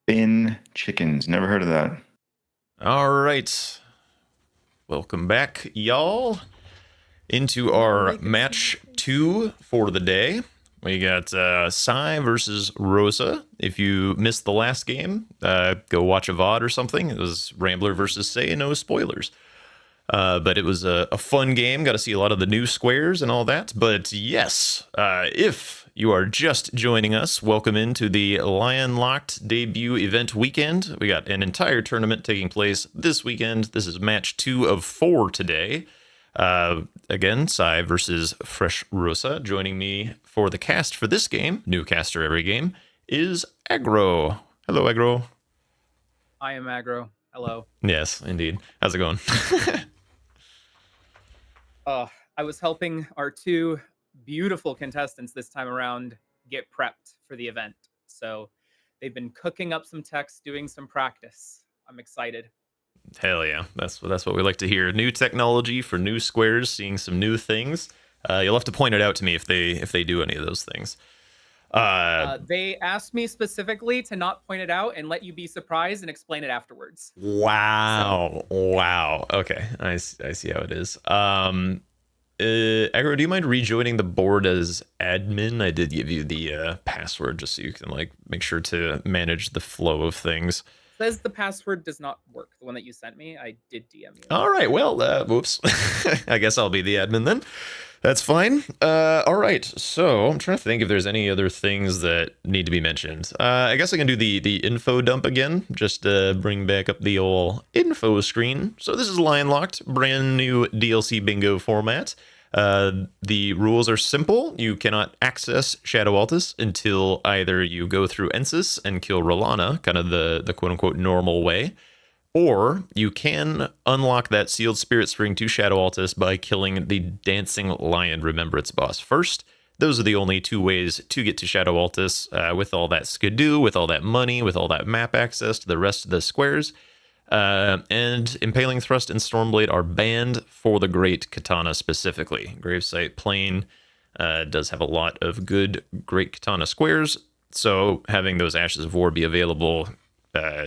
Bin chickens. Never heard of that. All right. Welcome back, y'all, into our match 2 for the day. We got Sai versus Rosa. If you missed the last game, go watch a VOD or something. It was Rambler versus Say, no spoilers. But it was a fun game. Got to see a lot of the new squares and all that. But yes, if you are just joining us, welcome into the Lion Locked debut event weekend. We got an entire tournament taking place this weekend. This is match 2 of 4 today. Again, Sai versus FreshRosa. Joining me for the cast for this game, new caster every game, is Aggro. Hello, Aggro. I am Aggro. Hello. Yes, indeed. How's it going? I was helping our two beautiful contestants this time around get prepped for the event. So they've been cooking up some text, doing some practice. I'm excited. Hell yeah, that's what we like to hear. New technology for new squares, seeing some new things. You'll have to point it out to me if they do any of those things. They asked me specifically to not point it out and let you be surprised and explain it afterwards. Wow. Okay, I see how it is. Aggro, do you mind rejoining the board as admin? I did give you the password just so you can make sure to manage the flow of things. Says the password does not work. The one that you sent me, I did DM you. All right, well, whoops. I guess I'll be the admin then. That's fine. All right, so I'm trying to think if there's any other things that need to be mentioned. I guess I can do the info dump again, just to bring back up the old info screen. So this is Lion Locked, brand new DLC bingo format. The rules are simple. You cannot access Scadu Altus until either you go through Ensis and kill Rellana, kind of the quote-unquote normal way, or you can unlock that sealed spirit spring to Scadu Altus by killing the Dancing Lion Remembrance boss first. Those are the only two ways to get to Scadu Altus with all that Scadu, with all that money, with all that map access to the rest of the squares. And Impaling Thrust and Stormblade are banned for the Great Katana specifically. Gravesite Plain does have a lot of good Great Katana squares, so having those Ashes of War be available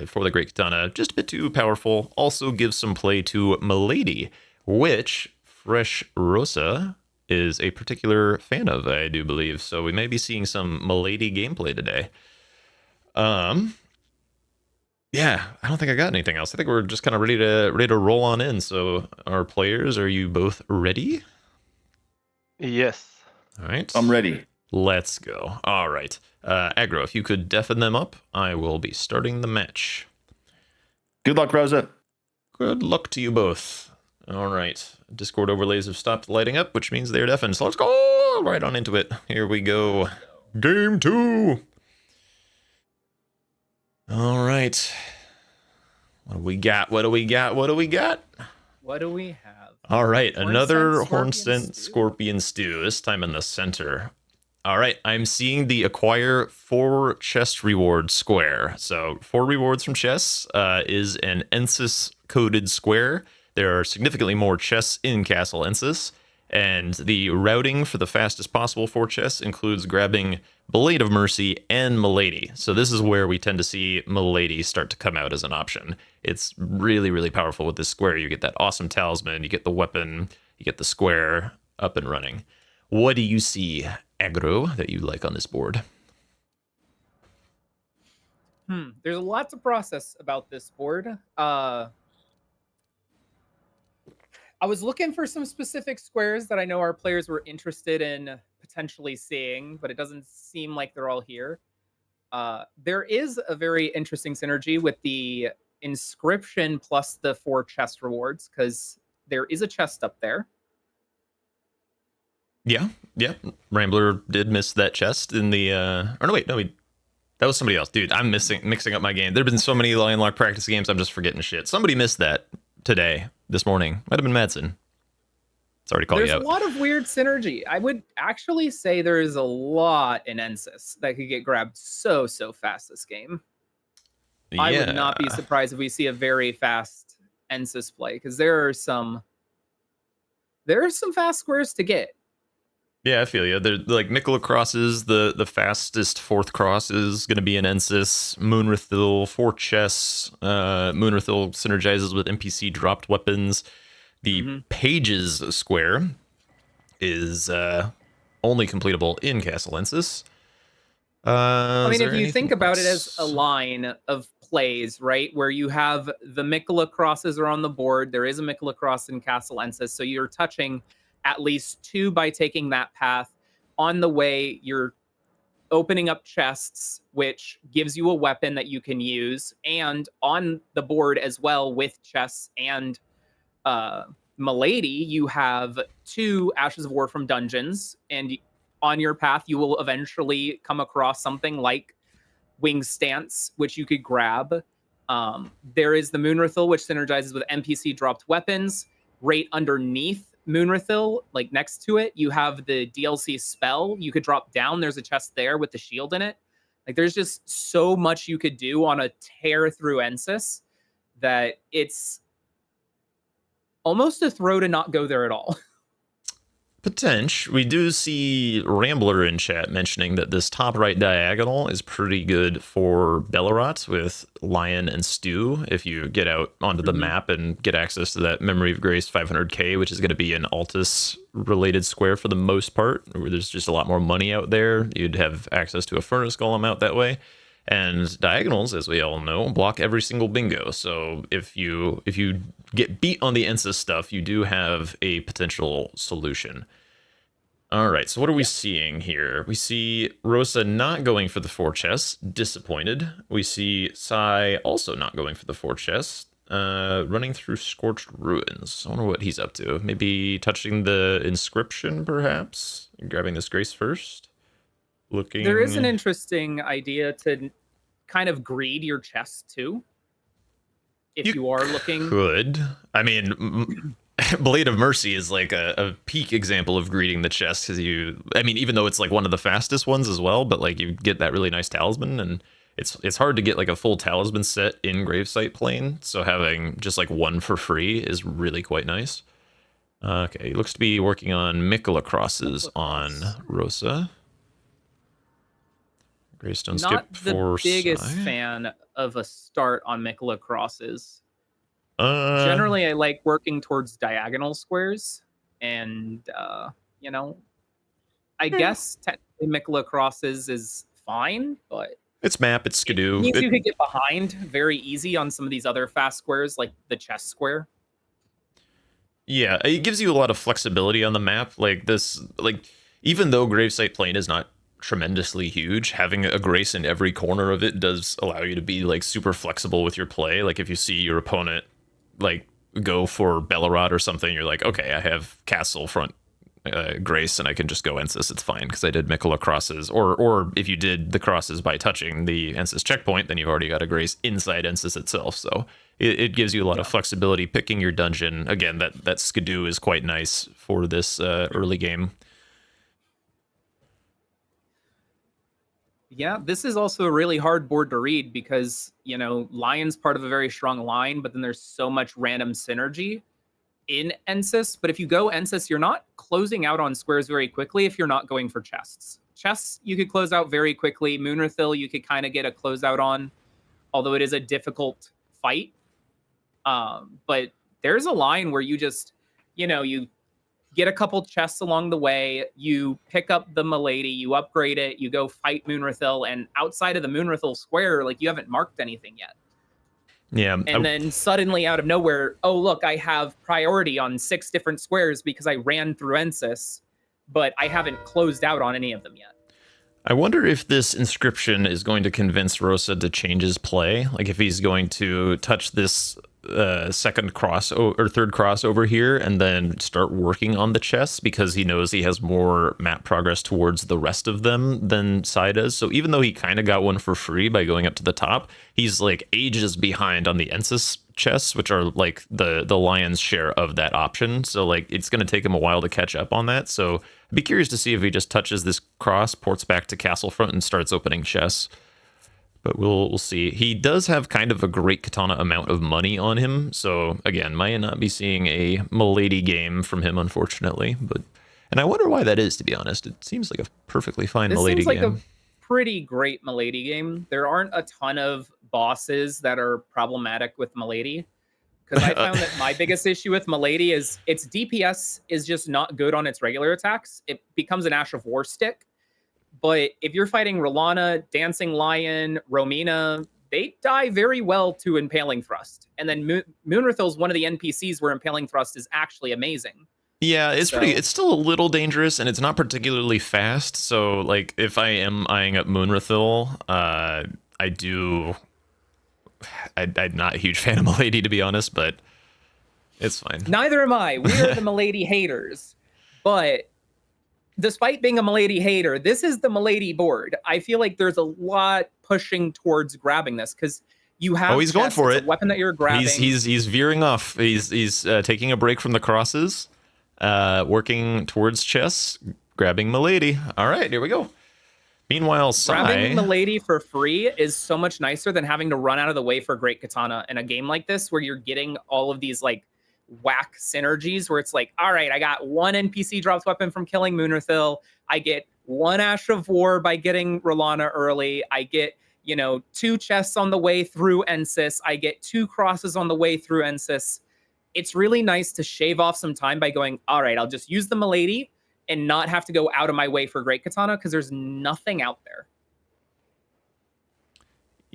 for the Great Katana, just a bit too powerful. Also gives some play to Milady, which FreshRosa is a particular fan of, I do believe. So we may be seeing some Milady gameplay today. Yeah, I don't think I got anything else. I think we're just kind of ready to roll on in. So our players, are you both ready? Yes. All right. I'm ready. Let's go. All right. Aggro, if you could deafen them up, I will be starting the match. Good luck, Rosa. Good luck to you both. All right. Discord overlays have stopped lighting up, which means they're deafened. So let's go right on into it. Here we go. Game 2. All right. What do we got? What do we got? What do we got? What do we have? All right. Another Hornsent Scorpion Stew, this time in the center. All right, I'm seeing the acquire 4 chest reward square. So 4 rewards from chests is an Ensis coded square. There are significantly more chests in Castle Ensis, and the routing for the fastest possible 4 chests includes grabbing Blade of Mercy and Milady. So this is where we tend to see Milady start to come out as an option. It's really, really powerful with this square. You get that awesome talisman, you get the weapon, you get the square up and running. What do you see, Aggro, that you like on this board? There's a lot to process about this board. I was looking for some specific squares that I know our players were interested in potentially seeing, but it doesn't seem like they're all here. There is a very interesting synergy with the inscription plus the 4 chest rewards, because there is a chest up there. Yeah. Rambler did miss that chest in the that was somebody else. Dude, I'm mixing up my game. There've been so many Lion Lock practice games, I'm just forgetting shit. Somebody missed that this morning. Might have been Madsen. Sorry to call you out. There's a lot of weird synergy. I would actually say there is a lot in Ensis that could get grabbed so fast this game. Yeah. I would not be surprised if we see a very fast Ensis play, because there are some fast squares to get. Yeah, I feel you. They're like Nicola crosses. The fastest fourth cross is going to be an Ensis. Moonrathil, 4 chests. Moonrathil synergizes with NPC dropped weapons. The Mhm. Pages square is only completable in Castle Ensis. I Is mean, if there you think anything about it as a else? line of plays, right, where you have the Mikola crosses are on the board, there is a Mikola cross in Castle Ensis, so you're touching at least 2 by taking that path. On the way, you're opening up chests, which gives you a weapon that you can use, and on the board as well with chests and Milady, you have 2 Ashes of War from dungeons, and on your path, you will eventually come across something like Wing Stance, which you could grab. There is the Moonrathil, which synergizes with NPC dropped weapons. Right underneath Moonrathil, like next to it, you have the DLC spell. You could drop down. There's a chest there with the shield in it. Like, there's just so much you could do on a tear through Ensis that it's almost a throw to not go there at all. Potential. We do see Rambler in chat mentioning that this top right diagonal is pretty good for Belurat with Lion and Stew. If you get out onto the map and get access to that Memory of Grace 500k, which is going to be an Altus related square for the most part, where there's just a lot more money out there. You'd have access to a Furnace Golem out that way. And diagonals, as we all know, block every single bingo. So if you get beat on the Ensis stuff, you do have a potential solution. All right, so what are we seeing here? We see Rosa not going for the 4 chests, disappointed. We see Sai also not going for the 4 chests, running through Scorched Ruins. I wonder what he's up to. Maybe touching the inscription, perhaps? Grabbing this grace first? Looking... There is an interesting idea to kind of greed your chest too. If you are looking... Could. I mean, Blade of Mercy is like a peak example of greeting the chest, because even though it's like one of the fastest ones as well, but like you get that really nice talisman, and it's hard to get like a full talisman set in Gravesite Plane, so having just like one for free is really quite nice. Okay, he looks to be working on Mikola crosses on Rosa. Greystone Not skip the for biggest Sai. fan of a start on Mikola crosses. Generally, I like working towards diagonal squares, and I guess technically Mikola crosses is fine, but it's map, it's Scadu. It means you could get behind very easy on some of these other fast squares, like the chess square. Yeah, it gives you a lot of flexibility on the map. Like this, even though Gravesite Plane is not tremendously huge, having a grace in every corner of it does allow you to be like super flexible with your play. Like if you see your opponent like go for Belurat or something, you're like, okay, I have castle front grace and I can just go Ensis, it's fine because I did Mikola crosses. Or if you did the crosses by touching the Ensis checkpoint, then you've already got a grace inside Ensis itself. So it gives you a lot of flexibility picking your dungeon. Again, that Skidoo is quite nice for this early game. Yeah, this is also a really hard board to read because, Lion's part of a very strong line, but then there's so much random synergy in Ensis. But if you go Ensis, you're not closing out on squares very quickly if you're not going for chests. Chests, you could close out very quickly. Moonrathil, you could kind of get a closeout on, although it is a difficult fight. But there's a line where you just, you get a couple chests along the way, you pick up the Milady, you upgrade it, you go fight Moonrathil, and outside of the Moonrathil square, like, you haven't marked anything yet. Yeah. And then suddenly out of nowhere, oh, look, I have priority on 6 different squares because I ran through Ensis, but I haven't closed out on any of them yet. I wonder if this inscription is going to convince Rosa to change his play. Like if he's going to touch this second cross or third cross over here and then start working on the chests because he knows he has more map progress towards the rest of them than Sai does. So even though he kind of got one for free by going up to the top, he's like ages behind on the Ensis chests, which are like the lion's share of that option. So like it's going to take him a while to catch up on that. So I'd be curious to see if he just touches this cross, ports back to Castlefront, and starts opening chests. But we'll see. He does have kind of a great katana amount of money on him. So again, might not be seeing a Milady game from him, unfortunately. But And I wonder why that is, to be honest. It seems like a perfectly fine This Milady seems like game. a pretty great Milady game. There aren't a ton of bosses that are problematic with Milady. Because I found that my biggest issue with Milady is its DPS is just not good on its regular attacks. It becomes an Ash of War stick. But if you're fighting Rellana, Dancing Lion, Romina, they die very well to Impaling Thrust. And then Moonrathil's one of the NPCs where Impaling Thrust is actually amazing. Yeah, it's it's still a little dangerous, and it's not particularly fast. So, like, if I am eyeing up Moonrathil, I'm not a huge fan of Milady, to be honest, but it's fine. Neither am I. We are the Milady haters. But despite being a Milady hater, this is the Milady board. I feel like there's a lot pushing towards grabbing this because you have. Oh, he's going for it. A weapon that you're grabbing. He's veering off. He's taking a break from the crosses, working towards chess, grabbing Milady. All right, here we go. Meanwhile, grabbing Milady for free is so much nicer than having to run out of the way for Great Katana in a game like this, where you're getting all of these like whack synergies where it's like, all right, I got one NPC drops weapon from killing Moonrathil. I get one Ash of War by getting Rellana early. I get, 2 chests on the way through Ensis. I get 2 crosses on the way through Ensis. It's really nice to shave off some time by going, all right, I'll just use the Milady and not have to go out of my way for Great Katana because there's nothing out there.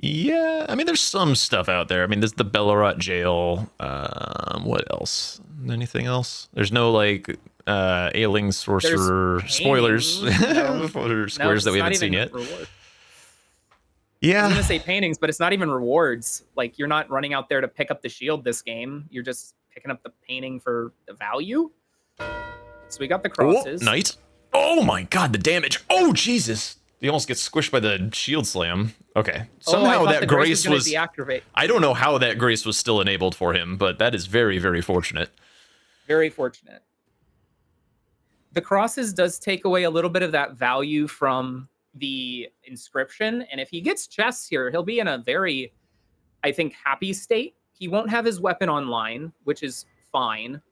Yeah, I mean, there's some stuff out there. I mean, there's the Belurat jail. What else? Anything else? There's no, like, ailing sorcerer spoilers for squares that we haven't seen yet. Yeah. I was going to say paintings, but it's not even rewards. Like, you're not running out there to pick up the shield this game. You're just picking up the painting for the value. So we got the crosses. Oh, knight. Oh my god, the damage. Oh, Jesus. He almost gets squished by the shield slam. Okay. Somehow that grace was deactivate. I don't know how that grace was still enabled for him, but that is very, very fortunate. Very fortunate. The crosses does take away a little bit of that value from the inscription. And if he gets chests here, he'll be in a very, I think, happy state. He won't have his weapon online, which is fine.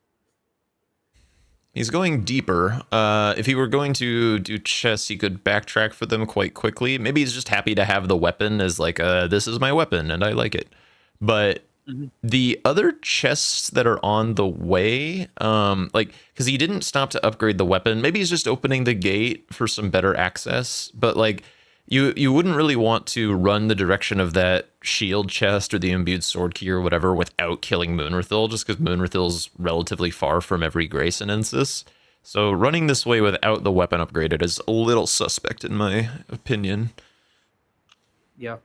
He's going deeper. If he were going to do chests, he could backtrack for them quite quickly. Maybe he's just happy to have the weapon as like, this is my weapon and I like it. But the other chests that are on the way, like, because he didn't stop to upgrade the weapon. Maybe he's just opening the gate for some better access. But like, you wouldn't really want to run the direction of that shield chest or the imbued sword key or whatever without killing Moonrathil, just because Moonrathil's relatively far from every grace in Ensis. So running this way without the weapon upgraded is a little suspect in my opinion. Yeah.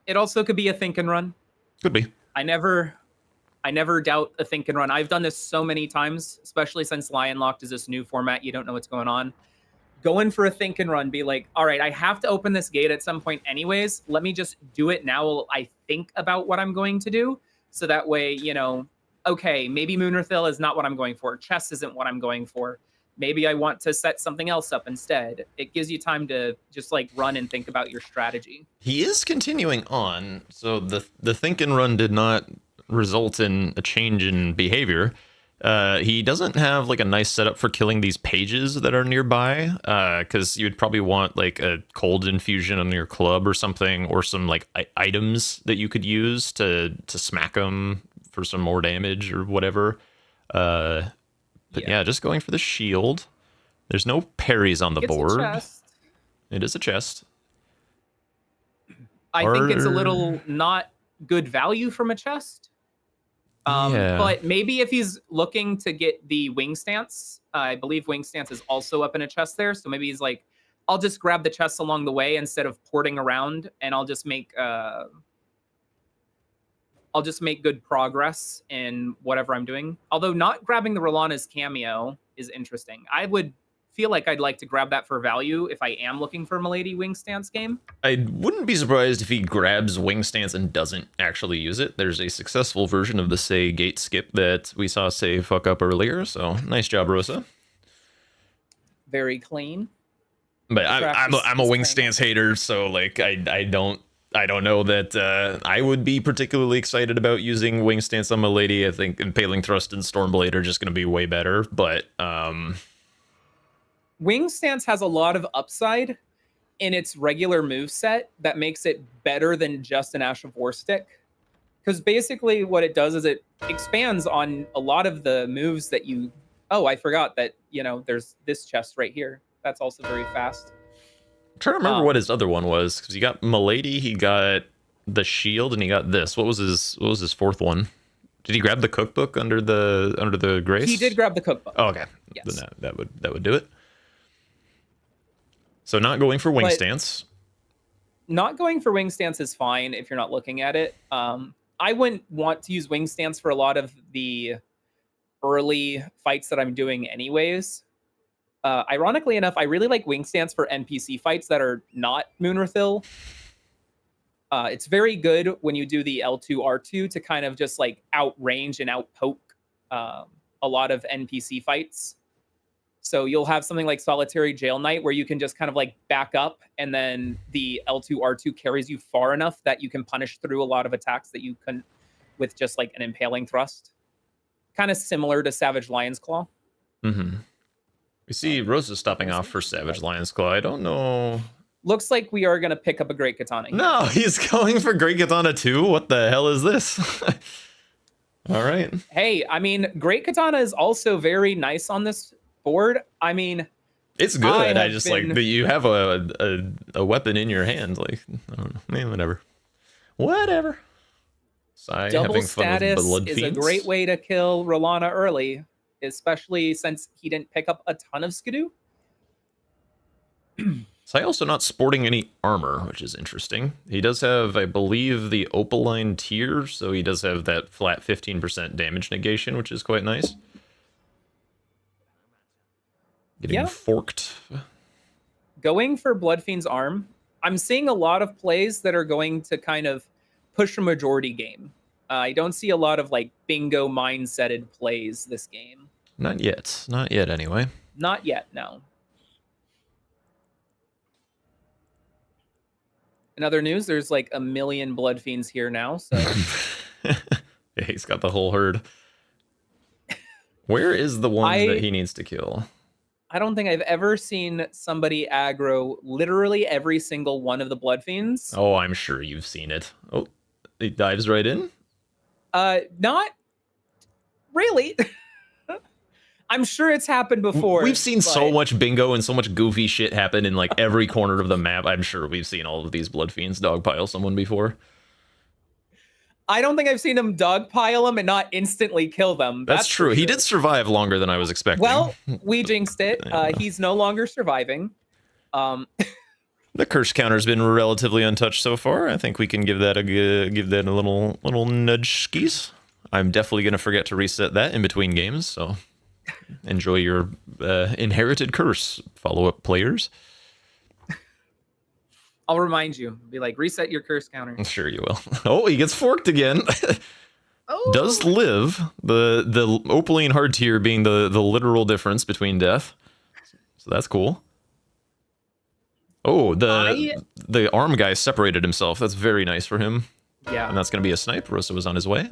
It also could be a think and run. Could be. I never doubt a think and run. I've done this so many times, especially since Lion Locked is this new format. You don't know what's going on. Go in for a think and run. Be like, all right, I have to open this gate at some point anyways. Let me just do it now while I think about what I'm going to do. So that way, okay, maybe Moonrathil is not what I'm going for. Chess isn't what I'm going for. Maybe I want to set something else up instead. It gives you time to just like run and think about your strategy. He is continuing on. So the think and run did not result in a change in behavior. He doesn't have like a nice setup for killing these pages that are nearby, because you would probably want like a cold infusion on your club or something, or some like items that you could use to smack them for some more damage or whatever. But yeah, just going for the shield. There's no parries on the board. It is a chest. I think it's a little not good value from a chest. But maybe if he's looking to get the wing stance, I believe wing stance is also up in a chest there. So maybe he's like, I'll just grab the chest along the way instead of porting around, and I'll just make good progress in whatever I'm doing. Although not grabbing the Rellana's cameo is interesting. I would feel like I'd like to grab that for value if I am looking for a Milady wing stance game. I wouldn't be surprised if he grabs wing stance and doesn't actually use it. There's a successful version of the Say gate skip that we saw Say fuck up earlier, so nice job, Rosa. Very clean. But I'm a wing stance hater, so like I don't know that I would be particularly excited about using wing stance on Milady. I think Impaling Thrust and Stormblade are just going to be way better, but Wing Stance has a lot of upside in its regular move set that makes it better than just an Ash of War stick. Because basically what it does is it expands on a lot of the moves that you... Oh, I forgot that, there's this chest right here. That's also very fast. I'm trying to remember what his other one was, because he got Milady, he got the shield, and he got this. What was his fourth one? Did he grab the cookbook under the grace? He did grab the cookbook. Oh, okay. Yes. Then that would do it. So not going for wing stance. Not going for wing stance is fine if you're not looking at it. I wouldn't want to use wing stance for a lot of the early fights that I'm doing anyways. Ironically enough, I really like wing stance for NPC fights that are not Moonrathil. It's very good when you do the L2 R2 to kind of just like outrange and outpoke a lot of NPC fights. So you'll have something like Solitary Jail Knight where you can just kind of like back up and then the L2 R2 carries you far enough that you can punish through a lot of attacks that you couldn't with just like an impaling thrust. Kind of similar to Savage Lion's Claw. Mm-hmm. We see Rosa stopping off for Savage Lion's Claw. I don't know. Looks like we are going to pick up a Great Katana here. No, he's going for Great Katana too? What the hell is this? All right. Hey, I mean, Great Katana is also very nice on this board. I mean, it's good. I just like that you have a weapon in your hand. Like, I don't know. Man, whatever. Sai double status is a great way to kill Rellana early, especially since he didn't pick up a ton of Scadu. Sai also not sporting any armor, which is interesting. He does have, I believe, the Opaline tier, so he does have that flat 15% damage negation, which is quite nice. Getting forked. Going for Bloodfiend's arm. I'm seeing a lot of plays that are going to kind of push a majority game. I don't see a lot of like bingo mindseted plays this game. Not yet. Not yet, anyway. Not yet, no. In other news, there's like a million Bloodfiends here now, so... Yeah, he's got the whole herd. Where is the one that he needs to kill? I don't think I've ever seen somebody aggro literally every single one of the Bloodfiends. Oh, I'm sure you've seen it. Oh, he dives right in? Not really. I'm sure it's happened before. We've seen so much bingo and so much goofy shit happen in like every corner of the map. I'm sure we've seen all of these Bloodfiends dogpile someone before. I don't think I've seen him dogpile them and not instantly kill them. That's true. Sure. He did survive longer than I was expecting. Well, we jinxed it. He's no longer surviving. The curse counter's been relatively untouched so far. I think we can give that a little nudge skis. I'm definitely going to forget to reset that in between games, so enjoy your inherited curse, follow-up players. I'll remind you. Be like, reset your curse counter. Sure you will. Oh, he gets forked again. Oh. Does live. The Opaline hard tier being the literal difference between death. So that's cool. Oh, the arm guy separated himself. That's very nice for him. Yeah. And that's going to be a snipe. Rosa was on his way.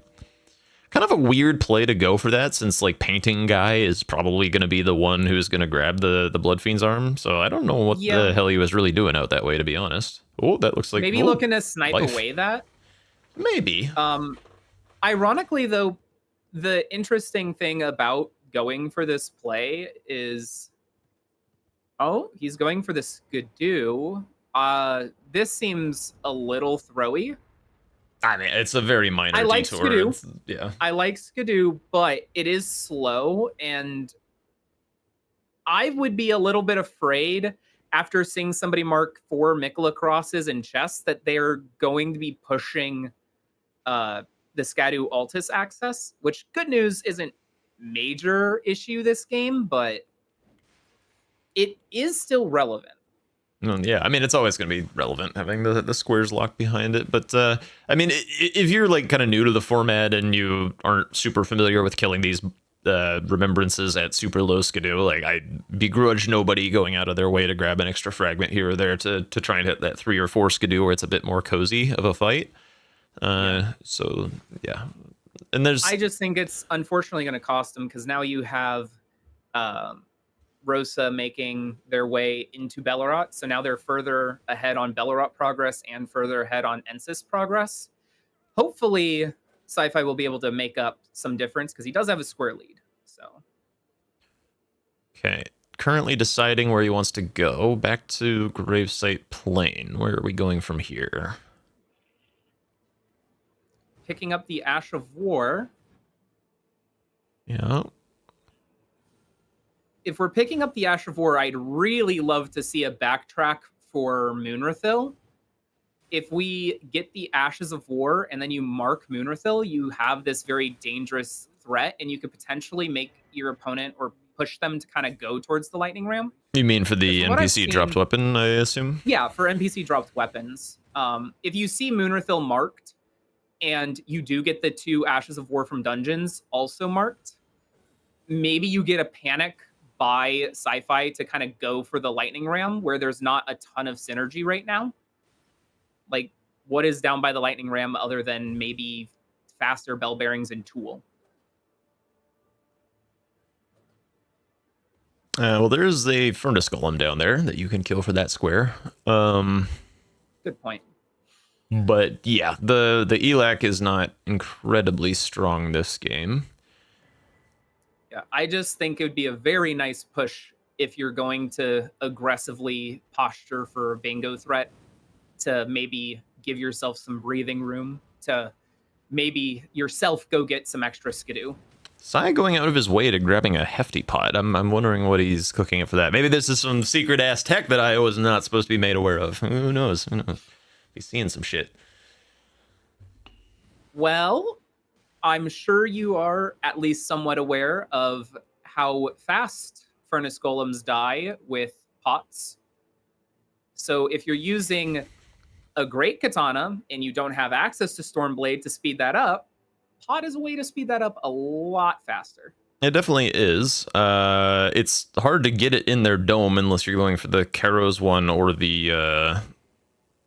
Kind of a weird play to go for that, since like painting guy is probably going to be the one who's going to grab the Bloodfiend's arm. So I don't know what the hell he was really doing out that way, to be honest. Oh, that looks like maybe looking to snipe away that. Maybe. Ironically, though, the interesting thing about going for this play is, he's going for the Scadu. This seems a little throwy. I mean, it's a very minor detour. Scadu. Yeah. I like Scadu, but it is slow, and I would be a little bit afraid after seeing somebody mark 4 Mikola crosses in chess that they're going to be pushing the Scadu Altus access, which, good news, isn't major issue this game, but it is still relevant. Yeah, I mean, it's always going to be relevant having the squares locked behind it. But, I mean, if you're, like, kind of new to the format and you aren't super familiar with killing these remembrances at super low Scadu, like, I begrudge nobody going out of their way to grab an extra fragment here or there to try and hit that 3 or 4 Scadu where it's a bit more cozy of a fight. So, yeah. And I just think it's unfortunately going to cost them, because now you have... Rosa making their way into Belurat. So now they're further ahead on Belurat progress and further ahead on Ensis progress. Hopefully, Sci-Fi will be able to make up some difference because he does have a square lead. So, Okay. Currently deciding where he wants to go. Back to Gravesite Plain. Where are we going from here? picking up the Ash of War. Yeah. If we're picking up the Ash of War, I'd really love to see a backtrack for Moonrathil. If we get the Ashes of War and then you mark Moonrathil, you have this very dangerous threat, and you could potentially make your opponent or push them to kind of go towards the Lightning Ram. You mean for the From what I've NPC dropped seen- weapon, I assume? Yeah, for NPC dropped weapons. If you see Moonrathil marked and you do get the 2 Ashes of War from dungeons also marked, maybe you get a panic by Sci-Fi to kind of go for the Lightning Ram where there's not a ton of synergy right now. Like, what is down by the Lightning Ram other than maybe faster bell bearings and Tool? Well, there's a Furnace Golem down there that you can kill for that square. Good point. But yeah, the ELAC is not incredibly strong this game. Yeah, I just think it would be a very nice push if you're going to aggressively posture for a bingo threat to maybe give yourself some breathing room to maybe yourself go get some extra Scadu. Sai going out of his way to grabbing a hefty pot. I'm wondering what he's cooking up for that. Maybe this is some secret ass tech that I was not supposed to be made aware of. Who knows? Who knows? He's seeing some shit. Well, I'm sure you are at least somewhat aware of how fast Furnace Golems die with pots. So if you're using a Great Katana and you don't have access to Stormblade to speed that up, pot is a way to speed that up a lot faster. It definitely is. It's hard to get it in their dome unless you're going for the Karos one or the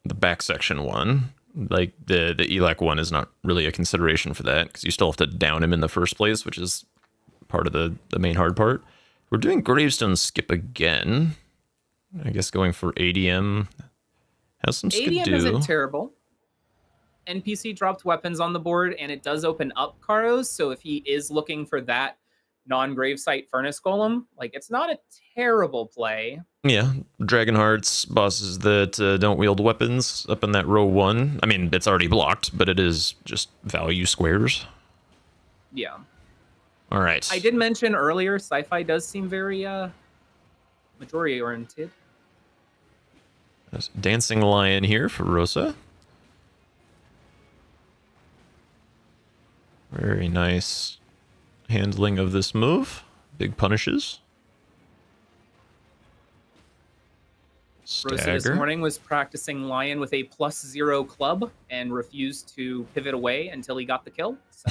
back section one. Like the ELAC one is not really a consideration for that because you still have to down him in the first place, which is part of the main hard part. We're doing Gravestone Skip again. I guess going for ADM has some ADM Scadu. isn't terrible. NPC dropped weapons on the board, and it does open up Karos. So if he is looking for that non-Gravesite Furnace Golem, like, it's not a terrible play. Yeah, Dragon Hearts, bosses that don't wield weapons up in that row 1. I mean, it's already blocked, but it is just value squares. Yeah. All right. I did mention earlier, Sci-Fi does seem very majority-oriented. There's Dancing Lion here for Rosa. Very nice handling of this move. Big punishes. Rosa this Stagger. morning was practicing Lion with a +0 club and refused to pivot away until he got the kill. So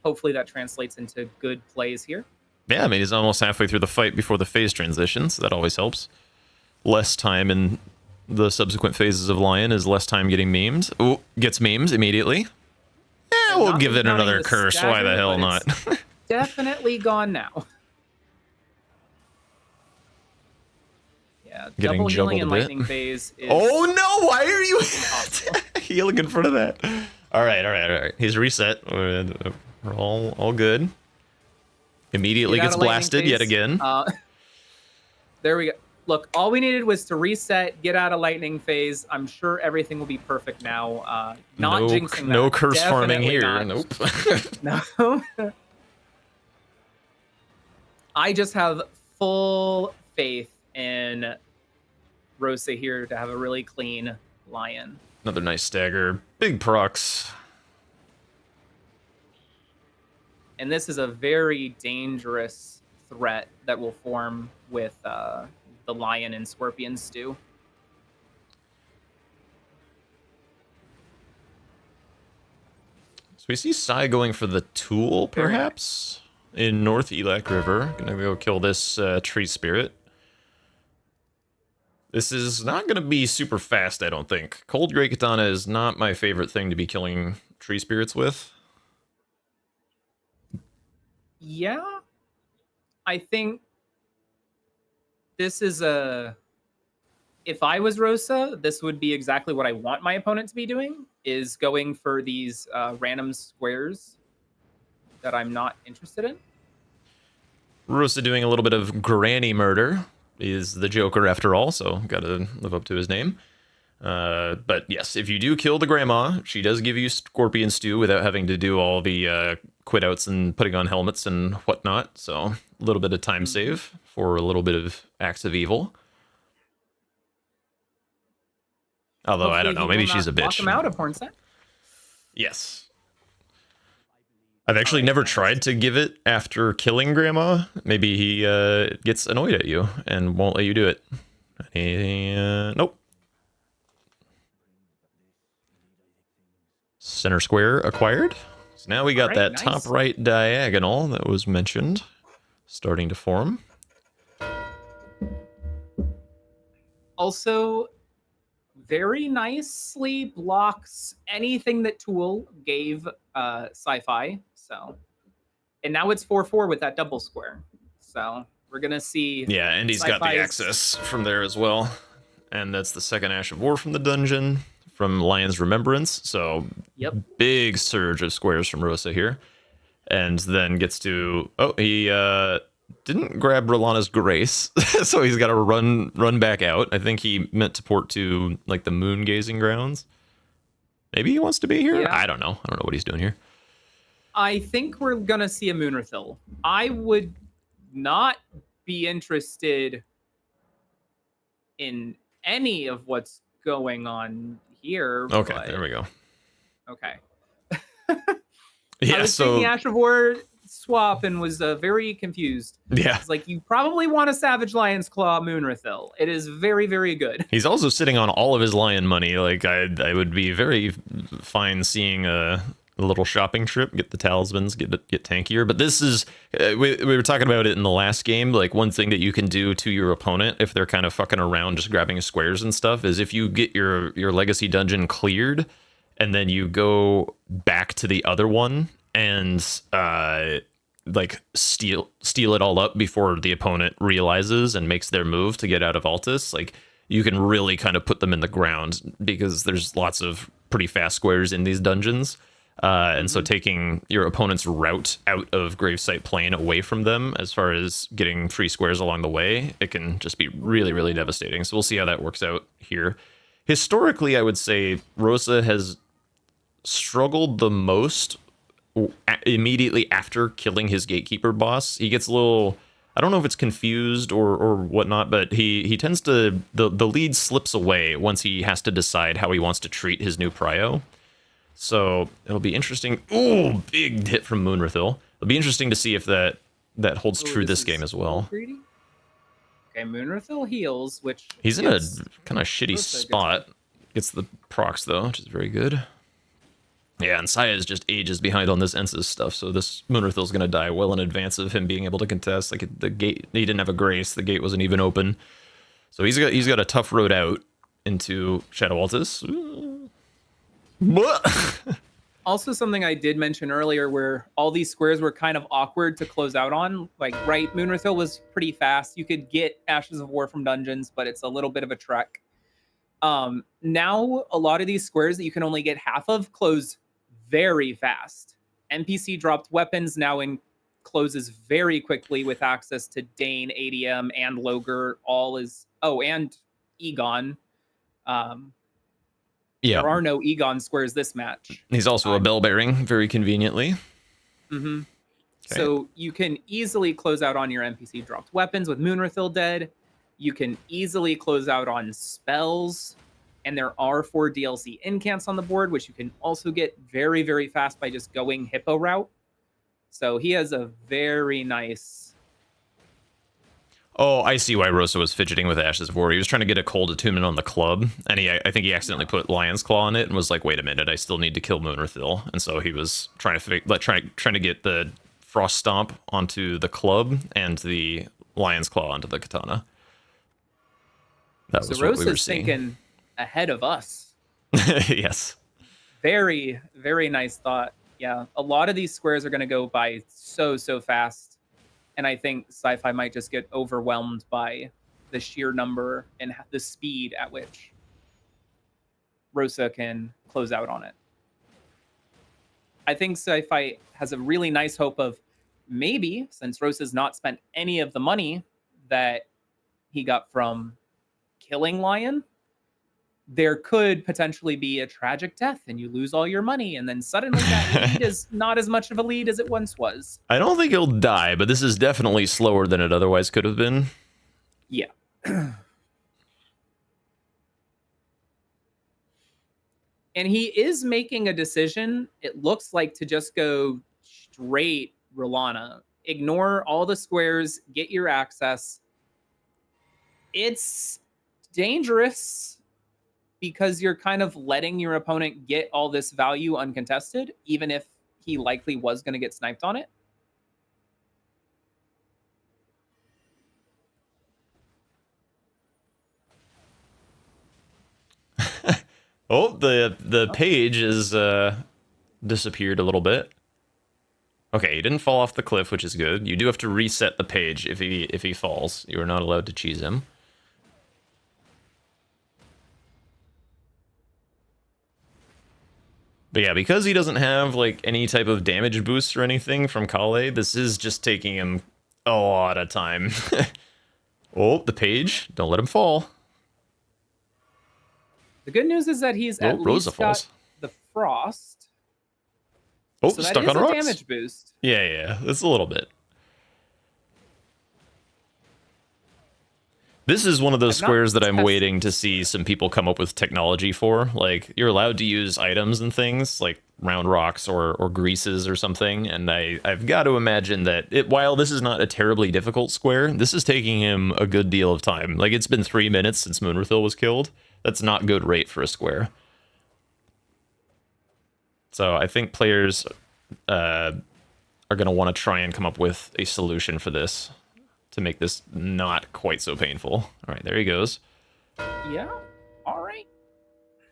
hopefully that translates into good plays here. Yeah, I mean, he's almost halfway through the fight before the phase transition, so that always helps. Less time in the subsequent phases of Lion is less time getting memed. Ooh, gets memed immediately. Yeah, we'll Not give it counting another the curse. Why the stagger, hell but not? it's definitely gone now. Yeah, Getting double healing juggled and a bit. lightning phase is Oh no, why are you impossible. healing in front of that? All right. He's reset. We're all good. Immediately Get out gets of lightning blasted phase. yet again. There we go. Look, all we needed was to reset, get out of lightning phase. I'm sure everything will be perfect now. Not no, jinxing no that. curse farming Definitely here. not. Nope. No. I just have full faith in Rosa here to have a really clean Lion. Another nice stagger. Big procs. And this is a very dangerous threat that will form with the Lion and Scorpion stew. So we see Sai going for the tool, Very perhaps, in North Elac River. Gonna go kill this tree spirit. This is not gonna be super fast, I don't think. Cold Great Katana is not my favorite thing to be killing tree spirits with. Yeah, I think This is a... If I was Rosa, this would be exactly what I want my opponent to be doing, is going for these random squares that I'm not interested in. Rosa doing a little bit of granny murder. Is the Joker after all, so gotta live up to his name. But yes, if you do kill the grandma, she does give you Scorpion Stew without having to do all the quit outs and putting on helmets and whatnot. So a little bit of time save for a little bit of acts of evil. Although Hopefully I don't know, maybe she's a bitch. Lock him out of porn set. Yes. I've actually never tried to give it after killing Grandma. Maybe he gets annoyed at you and won't let you do it. Nope. Center square acquired. So now we got Alright, that nice. top right diagonal that was mentioned starting to form. Also, very nicely blocks anything that Tool gave Sci-Fi. So, and now it's 4/4 with that double square. So we're gonna see. Yeah, and he's got the Sci-Fi's- access from there as well. And that's the second Ash of War from the dungeon from Lion's Remembrance. So Yep. big surge of squares from Rosa here. And then gets to... Oh, he didn't grab Rellana's Grace. So he's got to run back out. I think he meant to port to like the moon gazing grounds. Maybe he wants to be here? Yeah. I don't know. I don't know what he's doing here. I think we're gonna see a Moonrathil. I would not be interested in any of what's going on here. Okay, but- there we go. Okay. Yeah, I was so... taking Ash of War swap and was very confused. Yeah. It's like, you probably want a Savage Lion's Claw Moonrathil. It is very, very good. He's also sitting on all of his lion money. Like, I would be very fine seeing a little shopping trip, get the talismans, get tankier. But this is, we were talking about it in the last game. Like, one thing that you can do to your opponent if they're kind of fucking around just grabbing squares and stuff is if you get your legacy dungeon cleared and then you go back to the other one and like steal it all up before the opponent realizes and makes their move to get out of Altus, like you can really kind of put them in the ground because there's lots of pretty fast squares in these dungeons. And so taking your opponent's route out of Gravesite Plain away from them as far as getting free squares along the way, it can just be really, really devastating. So we'll see how that works out here. Historically, I would say Rosa has struggled the most immediately after killing his gatekeeper boss. He gets a little, I don't know if it's confused or whatnot, but he tends to, the lead slips away once he has to decide how he wants to treat his new prio. So it'll be interesting. Ooh, big hit from Moonrathil. It'll be interesting to see if that holds true this game as well. Greedy? Okay, Moonrathil heals, which He's in a gets- kind of shitty Rosa gets spot. Gets the procs though, which is very good. Yeah, and Saya is just ages behind on this Ensis stuff, so this Moonrathil's gonna die well in advance of him being able to contest. Like the gate, he didn't have a grace. The gate wasn't even open, so he's got a tough road out into Shadow Altus. Also, something I did mention earlier, where all these squares were kind of awkward to close out on. Like, right, Moonrathil was pretty fast. You could get Ashes of War from dungeons, but it's a little bit of a trek. Now, a lot of these squares that you can only get half of close very fast. NPC dropped weapons now closes very quickly with access to Dane, ADM, and Loger. All is... Oh, and Egon. Yeah, There are no Egon squares this match. he's also a bell bearing, very conveniently. Mm-hmm. Okay. So you can easily close out on your NPC dropped weapons with Moonrathil dead. You can easily close out on spells. And there are 4 DLC incants on the board, which you can also get very, very fast by just going Hippo route. So he has a very nice... Oh, I see why Rosa was fidgeting with Ashes of War. He was trying to get a cold attunement on the club, and I think he accidentally put Lion's Claw on it and was like, "Wait a minute, I still need to kill Moonrathil." And so he was trying to get the Frost Stomp onto the club and the Lion's Claw onto the katana. That was So what we were Rosa's seeing. thinking ahead of us. Yes. Very, very nice thought. Yeah, a lot of these squares are going to go by so fast. And I think Sci-Fi might just get overwhelmed by the sheer number and the speed at which Rosa can close out on it. I think Sci-Fi has a really nice hope of maybe, since Rosa's not spent any of the money that he got from killing Lion, there could potentially be a tragic death and you lose all your money, and then suddenly that lead is not as much of a lead as it once was. I don't think he'll die, but this is definitely slower than it otherwise could have been. Yeah. And he is making a decision, it looks like, to just go straight Rellana. Ignore all the squares, get your access. It's dangerous because you're kind of letting your opponent get all this value uncontested, even if he likely was going to get sniped on it. Oh, the page is disappeared a little bit. Okay, he didn't fall off the cliff, which is good. You do have to reset the page if he falls. You are not allowed to cheese him. But yeah, because he doesn't have like any type of damage boost or anything from Kale, this is just taking him a lot of time. Oh, the page. Don't let him fall. The good news is that he's at Rosa least falls. got the frost. Oh, So that stuck is on a rocks. damage boost. Yeah, it's a little bit. This is one of those I've not squares that I'm tested waiting to see some people come up with technology for. Like, you're allowed to use items and things, like round rocks or greases or something, and I've got to imagine that while this is not a terribly difficult square, this is taking him a good deal of time. Like, it's been 3 minutes since Moonrathil was killed. That's not good rate for a square. So I think players are going to want to try and come up with a solution for this to make this not quite so painful. All right, there he goes. Yeah, all right.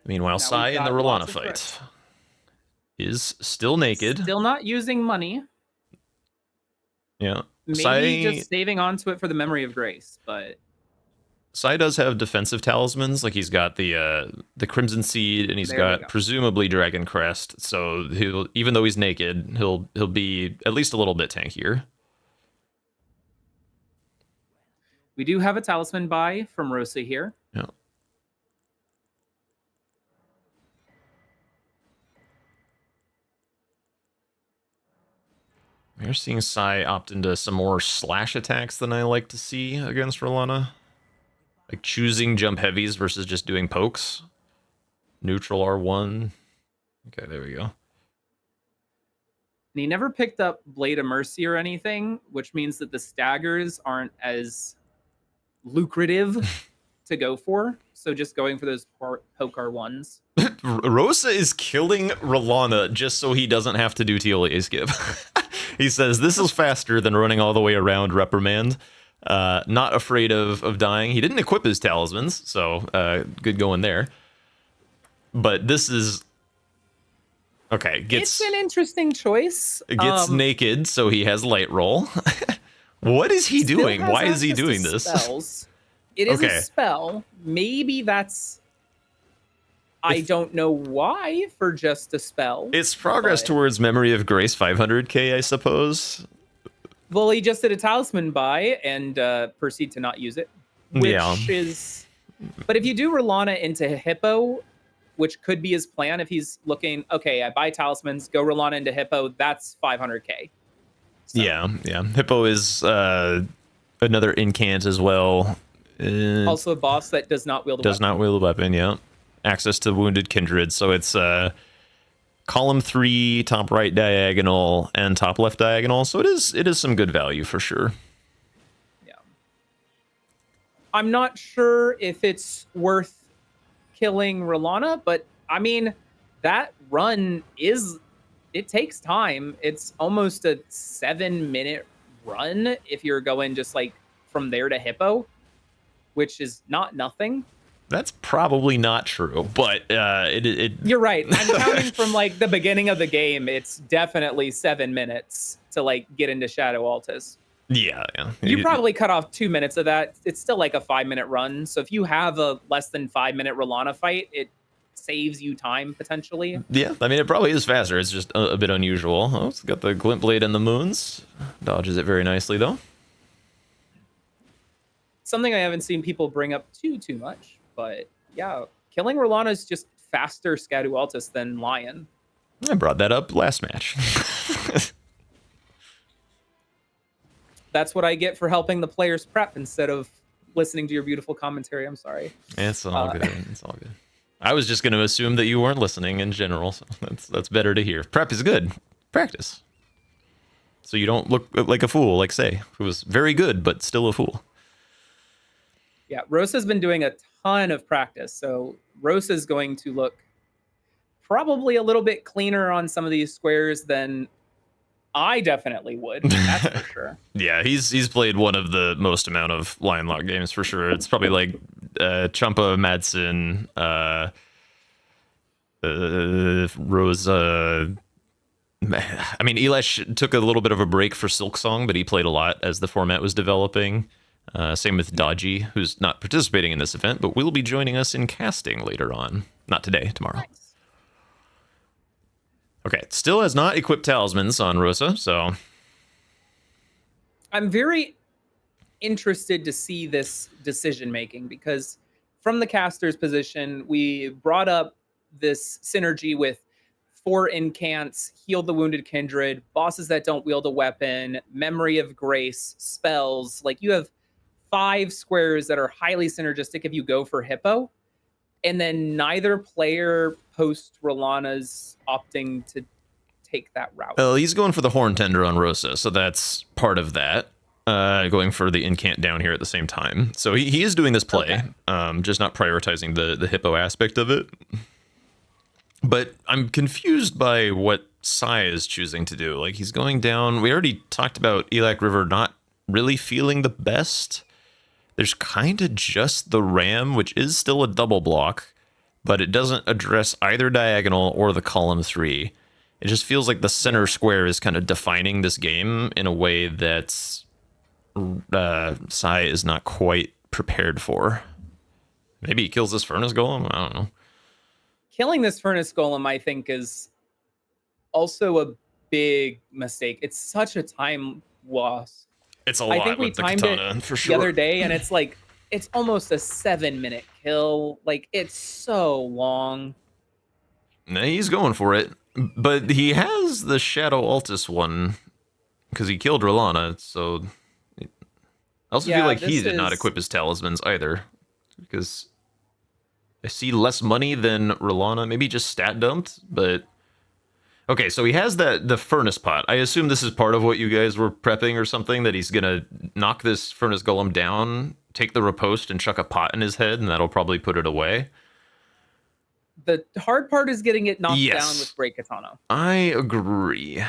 Meanwhile, Now Sai we've in the got Rellana lots of fight threats. is still naked. Still not using money. Yeah. Maybe Sai, just saving onto it for the memory of grace, but Sai does have defensive talismans. Like, he's got the Crimson Seed, and he's There we got go. presumably Dragon Crest. So he'll, even though he's naked, he'll be at least a little bit tankier. we do have a talisman buy from Rosa here. Yeah. We're seeing Sai opt into some more slash attacks than I like to see against Rellana. Like choosing jump heavies versus just doing pokes. Neutral R1. Okay, there we go. And he never picked up Blade of Mercy or anything, which means that the staggers aren't as lucrative to go for. So just going for those poke R1s. Rosa is killing Rellana just so he doesn't have to do TLA skip. He says, this is faster than running all the way around Reprimand. Not afraid of dying. He didn't equip his talismans, so good going there. But this is... Okay, It's an interesting choice. Gets naked, so he has light roll. What is he Still doing? has Why is he access to doing this? spells. It is Okay. a spell. Maybe that's... I don't know why for just a spell. It's progress but- towards Memory of Grace 500k, I suppose. Well, he just did a talisman buy and proceed to not use it. Which Yeah. is... But if you do Rellana into Hippo, which could be his plan if he's looking, okay, I buy talismans, go Rellana into Hippo, that's 500k. So, Yeah. Hippo is another incant as well. Also a boss that does not wield a Does weapon. not wield a weapon, yeah. Access to Wounded Kindred, so it's column 3, top right diagonal, and top left diagonal, so it is some good value for sure. Yeah. I'm not sure if it's worth killing Rellana, but I mean, that run it takes time. It's almost a 7-minute run if you're going just like from there to Hippo, which is not nothing. That's probably not true, but You're right. I'm counting from like the beginning of the game. It's definitely 7 minutes to like get into Scadu Altus. Yeah, yeah. You probably cut off 2 minutes of that. It's still like a 5-minute run. So if you have a less than 5-minute Rellana fight, it saves you time potentially. Yeah, I mean, it probably is faster. It's just a bit unusual. Oh, it's got the glint blade and the moons. Dodges it very nicely, though. Something I haven't seen people bring up too much, but yeah, killing Rellana is just faster Scadu Altus than Lion. I brought that up last match. That's what I get for helping the players prep instead of listening to your beautiful commentary. I'm sorry. It's all good. It's all good. I was just going to assume that you weren't listening in general, so that's better to hear. Prep is good. Practice. So you don't look like a fool, like Say, who was very good, but still a fool. Yeah, Rosa's been doing a ton of practice, so Rosa's going to look probably a little bit cleaner on some of these squares than I definitely would. That's for sure. Yeah, he's played one of the most amount of Lion Lock games for sure. It's probably like Champa, Madsen, Rosa. I mean, Elish took a little bit of a break for Silksong, but he played a lot as the format was developing. Same with Dodgy, who's not participating in this event, but will be joining us in casting later on. Not today, tomorrow. Nice. Okay, still has not equipped talismans on Rosa, so... I'm very interested to see this decision-making because from the caster's position, we brought up this synergy with 4 incants, heal the wounded kindred, bosses that don't wield a weapon, memory of grace, spells. Like you have 5 squares that are highly synergistic if you go for Hippo, and then neither player post Rellana's opting to take that route. Well, he's going for the Horn Tender on Rosa, so that's part of that. Going for the incant down here at the same time. So he is doing this play, just not prioritizing the Hippo aspect of it. But I'm confused by what Sai is choosing to do. Like, he's going down... We already talked about Elak River not really feeling the best. There's kind of just the Ram, which is still a double block, but it doesn't address either diagonal or the column 3. It just feels like the center square is kind of defining this game in a way that's Sai is not quite prepared for. Maybe he kills this Furnace Golem? I don't know. Killing this Furnace Golem, I think, is also a big mistake. It's such a time loss. It's a lot. I think we with the timed katana, it for sure. the other day, and it's like it's almost a 7-minute kill. Like it's so long. Nah, he's going for it, but he has the Shadow Altus one because he killed Rellana. So I also feel like he did not equip his talismans either, because I see less money than Rellana. Maybe just stat dumped, but okay. So he has the furnace pot. I assume this is part of what you guys were prepping or something. That he's gonna knock this furnace golem down, take the riposte, and chuck a pot in his head, and that'll probably put it away. The hard part is getting it knocked down with Great Katana. I agree.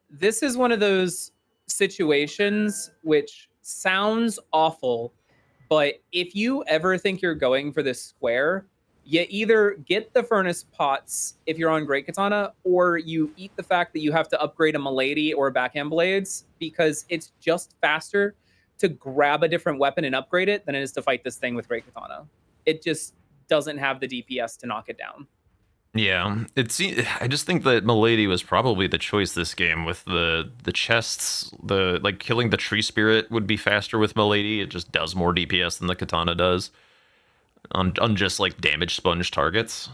This is one of those situations which sounds awful, but if you ever think you're going for this square, you either get the furnace pots if you're on Great Katana, or you eat the fact that you have to upgrade a Milady or backhand blades, because it's just faster to grab a different weapon and upgrade it than it is to fight this thing with Great Katana. It just doesn't have the DPS to knock it down. Yeah, I just think that Milady was probably the choice this game with the chests. Like killing the tree spirit would be faster with Milady. It just does more DPS than the katana does on just like damage sponge targets.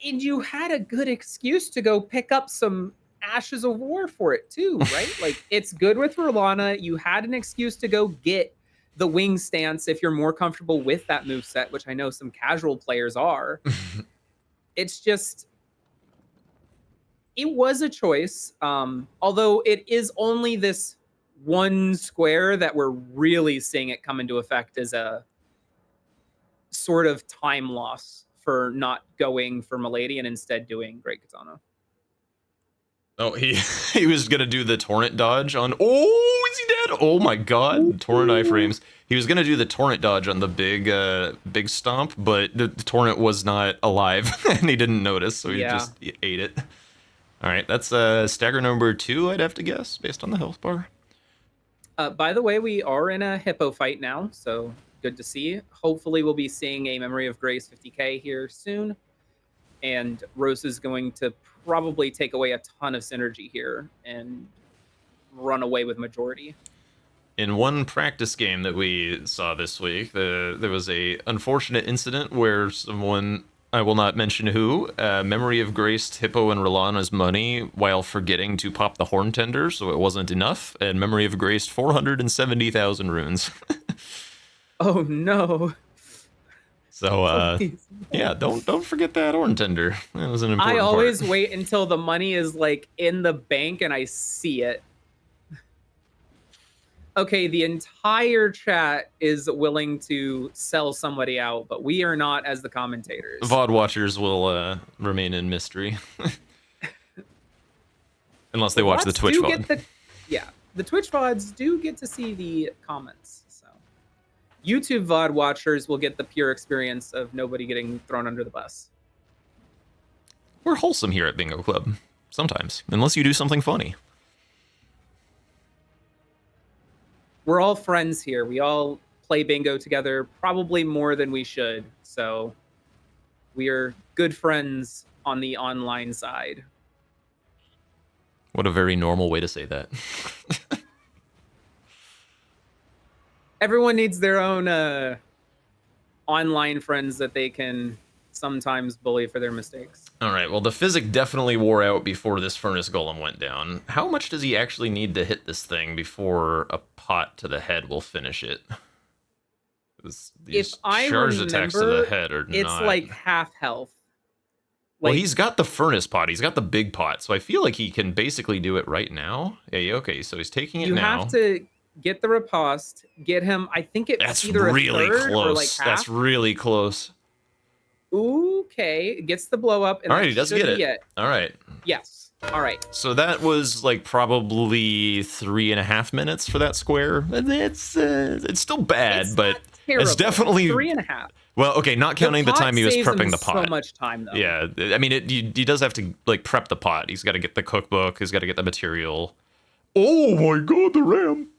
And you had a good excuse to go pick up some Ashes of War for it too, right? Like it's good with Rellana. You had an excuse to go get the wing stance if you're more comfortable with that moveset, which I know some casual players are. It's just, it was a choice. Although it is only this one square that we're really seeing it come into effect as a sort of time loss for not going for Milady and instead doing Great Katana. Oh, he was gonna do the torrent dodge on. Oh, is he dead? Oh my God! Torrent iframes. He was gonna do the torrent dodge on the big stomp, but the torrent was not alive, and he didn't notice, so he just ate it. All right, that's stagger number 2, I'd have to guess, based on the health bar. By the way, we are in a hippo fight now, so good to see. Hopefully, we'll be seeing a Memory of Grace 50k here soon. And Rose is going to probably take away a ton of synergy here and run away with majority. In one practice game that we saw this week, there was a unfortunate incident where someone, I will not mention who, Memory of Graced Hippo and Rellana's money while forgetting to pop the Horn Tender, so it wasn't enough, and Memory of Graced 470,000 runes. Oh no. So, yeah, don't forget that Horn Tender. That was an important I always part. wait until the money is like in the bank and I see it. Okay, the entire chat is willing to sell somebody out, but we are not as the commentators. VOD watchers will remain in mystery. Unless they watch the Twitch VOD. Yeah, the Twitch VODs do get to see the comments. So YouTube VOD watchers will get the pure experience of nobody getting thrown under the bus. We're wholesome here at Bingo Club. Sometimes. Unless you do something funny. We're all friends here. We all play bingo together, probably more than we should. So we are good friends on the online side. What a very normal way to say that. Everyone needs their own online friends that they can sometimes bully for their mistakes. All right, well, the physic definitely wore out before this furnace golem went down. How much does he actually need to hit this thing before a pot to the head will finish it? If I charged attacks to the remember, head are it's not... like half health. Well, Like, he's got the furnace pot. He's got the big pot, so I feel like he can basically do it right now. Yeah, okay, so he's taking it you now. have to get the riposte, get him. I think it's That's either really a third close. or like half. That's really close. Okay, gets the blow up. And All right, that he does should get be it. All right. Yes. All right. So that was like probably 3.5 minutes for that square. It's still bad, It's but not terrible. it's definitely 3.5. Well, okay, not counting the pot time he was saves him prepping the pot. So much time though. Yeah, I mean, he does have to like prep the pot. He's got to get the cookbook. He's got to get the material. Oh my god, the RAM!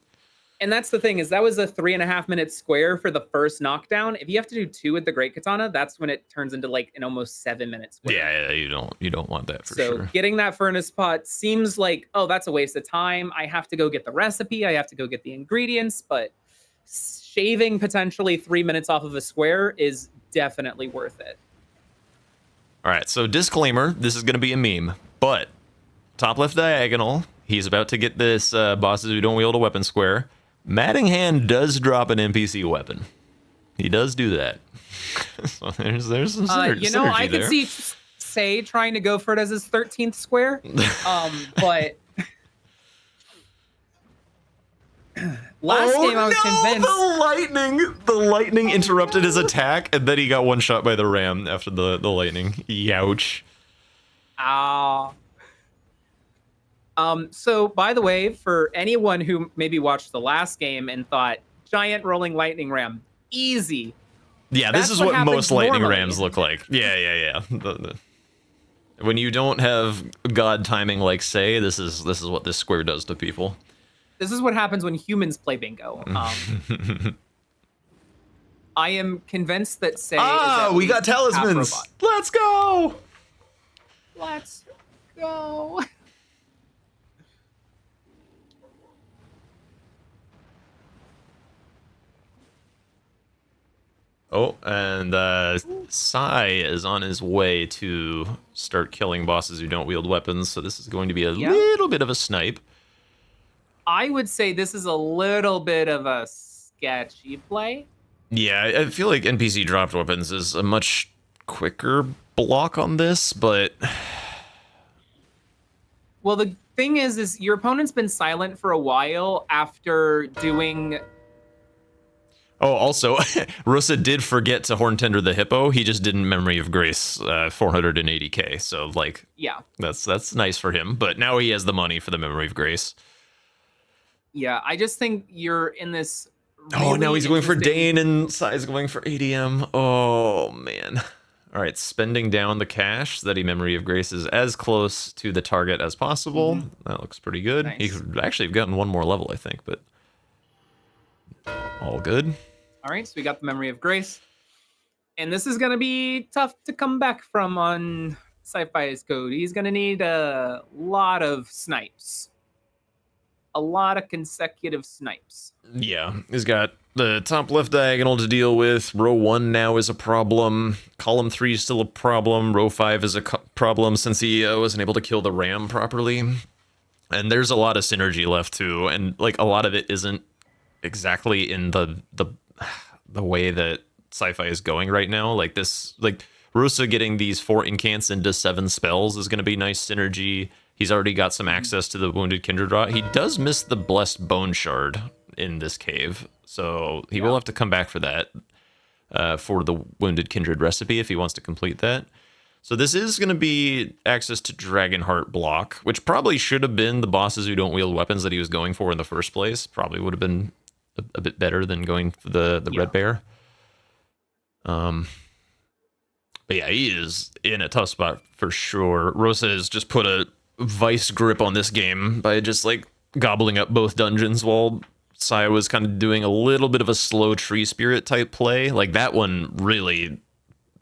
And that's the thing is that was a 3.5 minute square for the first knockdown. If you have to do 2 with the Great Katana, that's when it turns into like an almost 7-minute square. Yeah, you don't want that for so sure. getting that furnace pot seems like, oh, that's a waste of time. I have to go get the recipe. I have to go get the ingredients, but shaving potentially 3 minutes off of a square is definitely worth it. All right, so disclaimer: this is going to be a meme, but top left diagonal. He's about to get this bosses who don't wield a weapon square. Mattingham does drop an NPC weapon. He does do that. So there's some synergy I could there. see Say trying to go for it as his 13th square. But last game I was convinced The lightning interrupted his attack, and then he got one shot by the ram after the lightning. Youch. So by the way, for anyone who maybe watched the last game and thought giant rolling lightning ram, easy. Yeah, this That's is what what happens most lightning normally. rams look like. Yeah. When you don't have god timing like Say, this is what this square does to people. This is what happens when humans play bingo. I am convinced that Say. We got talismans. Let's go. Let's go. Oh, and Sai is on his way to start killing bosses who don't wield weapons, so this is going to be a little bit of a snipe. I would say this is a little bit of a sketchy play. Yeah, I feel like NPC dropped weapons is a much quicker block on this, but... Well, the thing is your opponent's been silent for a while after doing... Oh, also, Rosa did forget to Horn Tender the Hippo. He just didn't Memory of Grace 480k. So, like, yeah, that's nice for him. But now he has the money for the Memory of Grace. Yeah, I just think you're in this. Oh, now he's going for interesting- Dane and Sai's going for ADM. Oh, man. All right, spending down the cash so that he Memory of Grace is as close to the target as possible. That looks pretty good. He Nice. could actually have gotten one more level, I think, but All good. All right, so we got the Memory of Grace. And this is going to be tough to come back from on Sci-Fi's code. He's going to need a lot of snipes. A lot of consecutive snipes. Yeah, he's got the top left diagonal to deal with. Row 1 now is a problem. Column 3 is still a problem. Row 5 is a problem since he wasn't able to kill the ram properly. And there's a lot of synergy left too, and like a lot of it isn't exactly in the way that Sci-Fi is going right now. Like this, like Rosa getting these 4 incants into 7 spells is going to be nice synergy. He's already got some access to the Wounded Kindred Rot. He does miss the Blessed Bone Shard in this cave, so he will have to come back for that, for the Wounded Kindred recipe if he wants to complete that. So this is going to be access to Dragonheart block, which probably should have been the bosses who don't wield weapons that he was going for in the first place. Probably would have been a bit better than going for the Red Bear. But yeah, he is in a tough spot for sure. Rosa has just put a vice grip on this game by just like gobbling up both dungeons while Saya was kind of doing a little bit of a slow tree spirit type play. Like that one really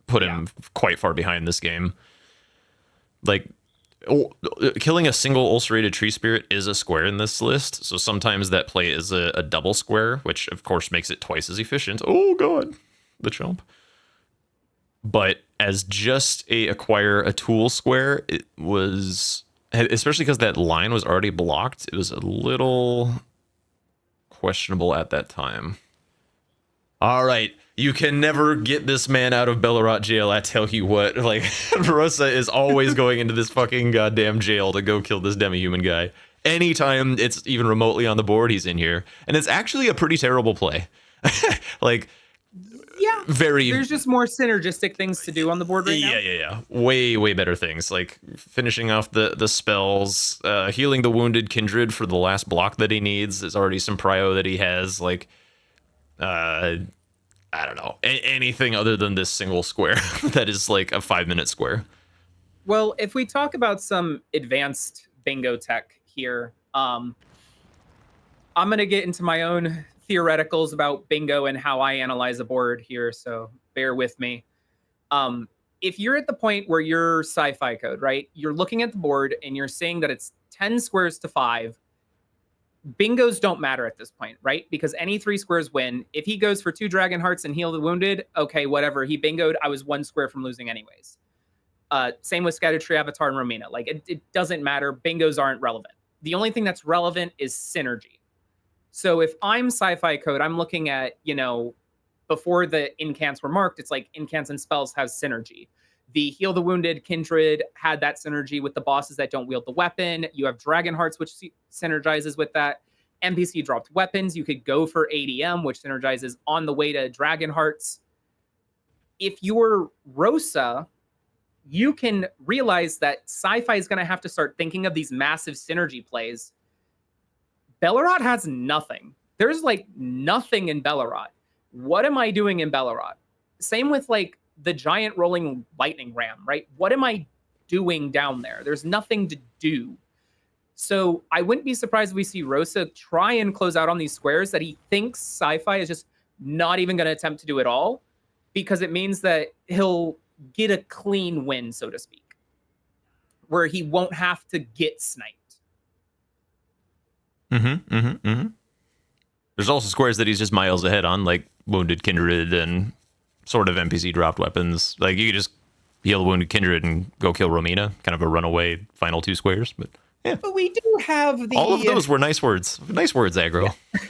put him quite far behind this game. Like killing a single ulcerated tree spirit is a square in this list, so sometimes that play is a double square, which of course makes it twice as efficient. Oh god, the chump. But as just a acquire a tool square, it was, especially because that line was already blocked, it was a little questionable at that time. All right, you can never get this man out of Belurat jail, I tell you what. Like, Rosa is always going into this fucking goddamn jail to go kill this demi-human guy. Anytime it's even remotely on the board, he's in here. And it's actually a pretty terrible play. Like, yeah, very... There's just more synergistic things to do on the board right now. Yeah. Way better things. Like, finishing off the spells, healing the Wounded Kindred for the last block that he needs. There's already some prio that he has. Like, I don't know, anything other than this single square that is like a 5-minute square. Well, if we talk about some advanced bingo tech here, I'm going to get into my own theoreticals about bingo and how I analyze a board here, so bear with me. If you're at the point where you're Sci-Fi code, right, you're looking at the board and you're saying that it's 10 squares to 5, bingos don't matter at this point, right? Because any 3 squares win. If he goes for 2 Dragon Hearts and heal the wounded, okay, whatever. He bingoed. I was 1 square from losing anyways. Same with Scadu Tree, Avatar, and Romina. Like, it doesn't matter. Bingos aren't relevant. The only thing that's relevant is synergy. So if I'm Sci-Fi code, I'm looking at, you know, before the incants were marked, it's like incants and spells have synergy. The Heal the Wounded Kindred had that synergy with the bosses that don't wield the weapon. You have Dragon Hearts, which synergizes with that. NPC dropped weapons. You could go for ADM, which synergizes on the way to Dragon Hearts. If you're Rosa, you can realize that Sci-Fi is going to have to start thinking of these massive synergy plays. Belurat has nothing. There's like nothing in Belurat. What am I doing in Belurat? Same with like the giant rolling lightning ram, right? What am I doing down there? There's nothing to do. So I wouldn't be surprised if we see Rosa try and close out on these squares that he thinks Sci-Fi is just not even going to attempt to do at all, because it means that he'll get a clean win, so to speak, where he won't have to get sniped. There's also squares that he's just miles ahead on, like Wounded Kindred and sort of NPC dropped weapons. Like, you could just heal Wounded Kindred and go kill Romina, kind of a runaway final 2 squares. But yeah, but we do have the... All of those were nice words. Nice words, Aggro. Yeah.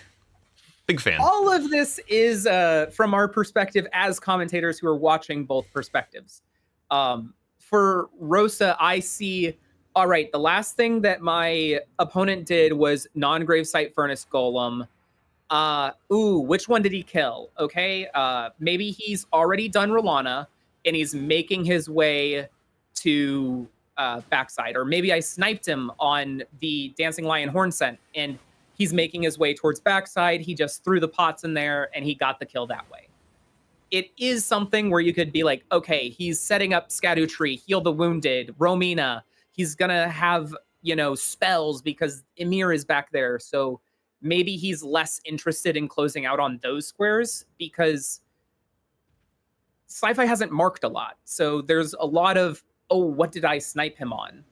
Big fan. All of this is from our perspective as commentators who are watching both perspectives. For Rosa, I see, all right, the last thing that my opponent did was non-Gravesite Furnace Golem. Which one did he kill? Okay, maybe he's already done Rellana and he's making his way to backside. Or maybe I sniped him on the Dancing Lion Horn scent and he's making his way towards backside. He just threw the pots in there and he got the kill that way. It is something where you could be like, okay, he's setting up Scadu Tree, Heal the Wounded, Romina. He's going to have, you know, spells because Emir is back there. So maybe he's less interested in closing out on those squares because Sci-Fi hasn't marked a lot. So there's a lot of, oh, what did I snipe him on?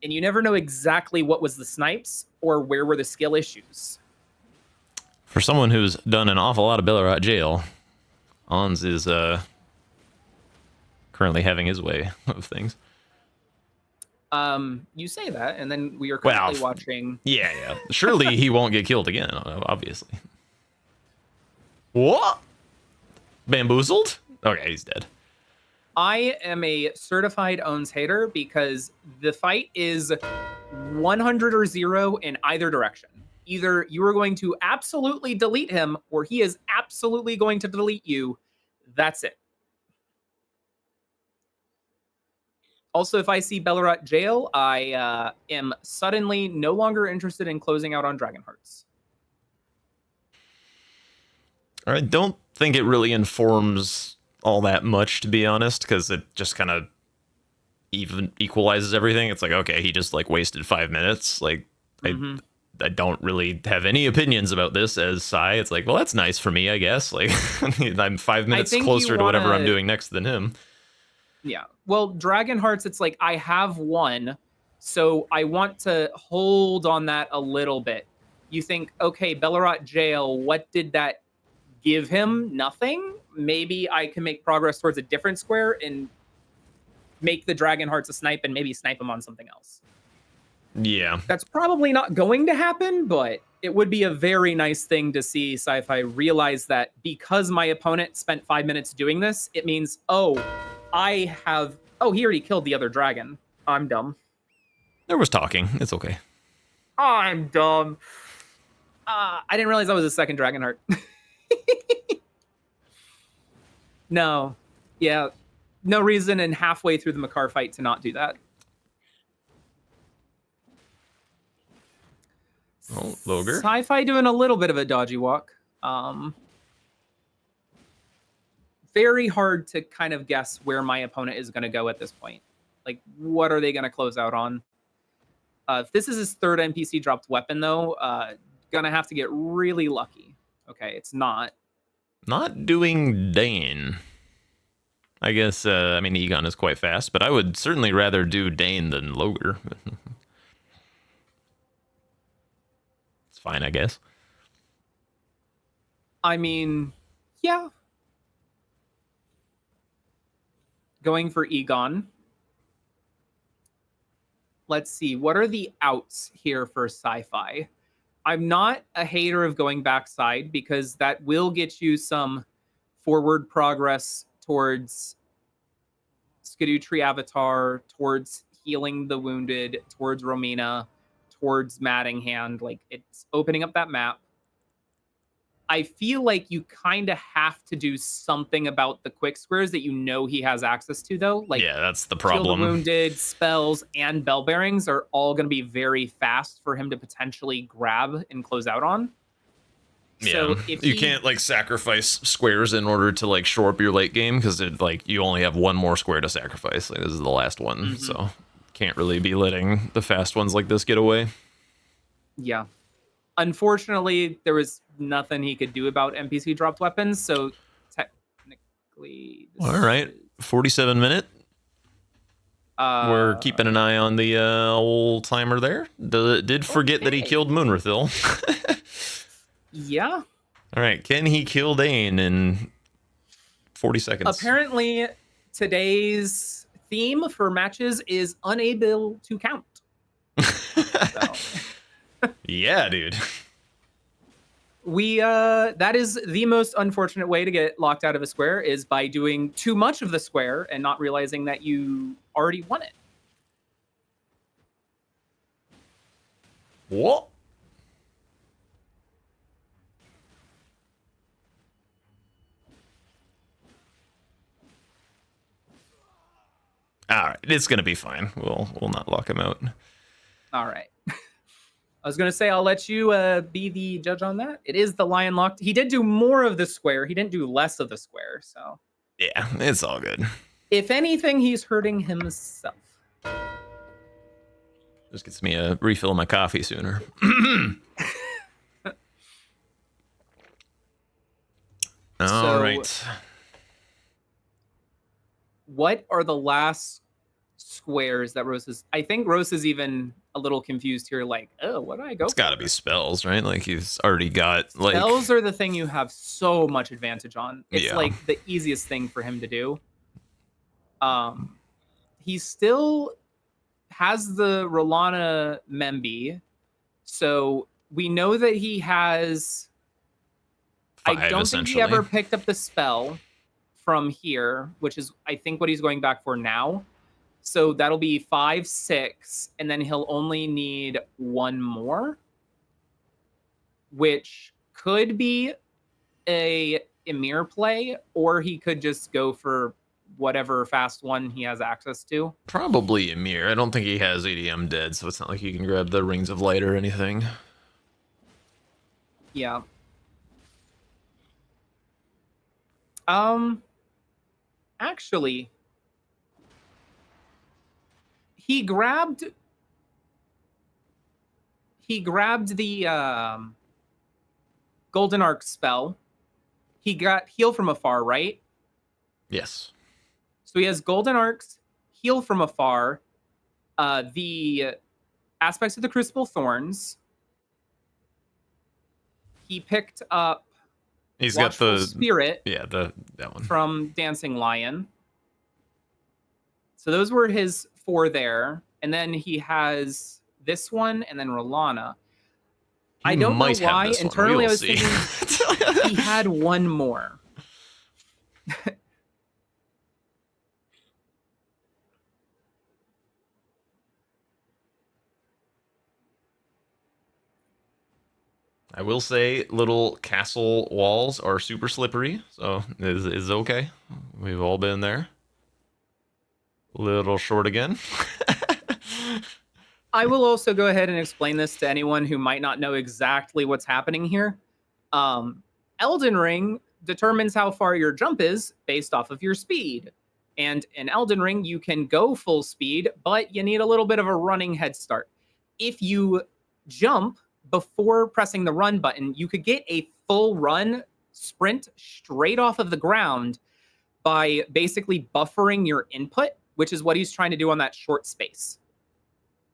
And you never know exactly what was the snipes or where were the skill issues. For someone who's done an awful lot of Belurat jail, Ons is currently having his way of things. You say that, and then we are currently Well, watching. Yeah. Surely he won't get killed again, obviously. What? Bamboozled? Okay, he's dead. I am a certified owns hater because the fight is 100 or 0 in either direction. Either you are going to absolutely delete him or he is absolutely going to delete you. That's it. Also, if I see Belurat jail, I am suddenly no longer interested in closing out on Dragon Hearts. I don't think it really informs all that much, to be honest, because it just kind of even equalizes everything. It's like, okay, he just like wasted 5 minutes. Like, I don't really have any opinions about this as Psy. It's like, well, that's nice for me, I guess. Like, I'm 5 minutes closer to whatever I'm doing next than him. Yeah. Well, Dragon Hearts, it's like I have one, so I want to hold on that a little bit. You think, okay, Belurat jail, what did that give him? Nothing. Maybe I can make progress towards a different square and make the Dragon Hearts a snipe and maybe snipe him on something else. Yeah. That's probably not going to happen, but it would be a very nice thing to see Sci-Fi realize that because my opponent spent 5 minutes doing this, it means, oh, he already killed the other dragon. I'm dumb. There was talking. It's okay. I'm dumb. I didn't realize that was a second Dragon Heart. No. Yeah. No reason in halfway through the Makar fight to not do that. Oh, Loger. Sci-Fi doing a little bit of a dodgy walk. Very hard to kind of guess where my opponent is going to go at this point. Like, what are they going to close out on? If this is his third NPC dropped weapon, though, gonna have to get really lucky. Okay, it's not. Not doing Dane. I guess, I mean, Egon is quite fast, but I would certainly rather do Dane than Loger. It's fine, I guess. I mean, yeah. Going for Egon. Let's see. What are the outs here for Sci-Fi? I'm not a hater of going backside because that will get you some forward progress towards Scadu Tree Avatar, towards healing the wounded, towards Romina, towards Matting Hand. Like, it's opening up that map. I feel like you kind of have to do something about the quick squares that you know he has access to, though. Like, yeah, that's the Shield problem. of Wounded, spells, and bell bearings are all going to be very fast for him to potentially grab and close out on. Yeah, so if you can't like sacrifice squares in order to like shore up your late game because it like you only have one more square to sacrifice. Like, this is the last one, so can't really be letting the fast ones like this get away. Yeah. Unfortunately, there was nothing he could do about NPC dropped weapons, so technically... All right, 47-minute. We're keeping an eye on the old timer there. Did forget that he killed Moonrathil. Yeah. All right, can he kill Dane in 40 seconds? Apparently, today's theme for matches is unable to count. So. Yeah, dude. That is the most unfortunate way to get locked out of a square is by doing too much of the square and not realizing that you already won it. What? All right, it's gonna be fine. We'll not lock him out. All right. I was going to say, I'll let you be the judge on that. It is the lion locked. He did do more of the square. He didn't do less of the square. So Yeah, it's all good. if anything, he's hurting himself. Just gets me a refill of my coffee sooner. All right. What are the last squares that Rose is? I think Rose is even a little confused here. Like, oh, what do I go? It's got to be spells, right? Like he's already got like Spells are the thing you have so much advantage on. It's Yeah. like the easiest thing for him to do. He still has the Rellana Membi, so we know that he has. five, I don't think he ever picked up the spell from here, which is I think what he's going back for now. So that'll be 5, 6, and then he'll only need one more, which could be a Emir play, or he could just go for whatever fast one he has access to. Probably Emir. I don't think he has ADM dead, so it's not like he can grab the Rings of Light or anything. Yeah. Actually, he grabbed the Golden Arc spell. He got Heal from Afar, right? Yes. So he has Golden Arcs, Heal from Afar, the Aspects of the Crucible Thorns. He picked up He's Watchful got the Spirit that one. from Dancing Lion. So those were his 4 there. And then he has this one and then Rellana. I don't know why. Internally, I was thinking he had one more. I will say little castle walls are super slippery, so is okay. We've all been there. Little short again. I will also go ahead and explain this to anyone who might not know exactly what's happening here. Elden Ring determines how far your jump is based off of your speed. And in Elden Ring, you can go full speed, but you need a little bit of a running head start. If you jump before pressing the run button, you could get a full run sprint straight off of the ground by basically buffering your input, which is what he's trying to do on that short space.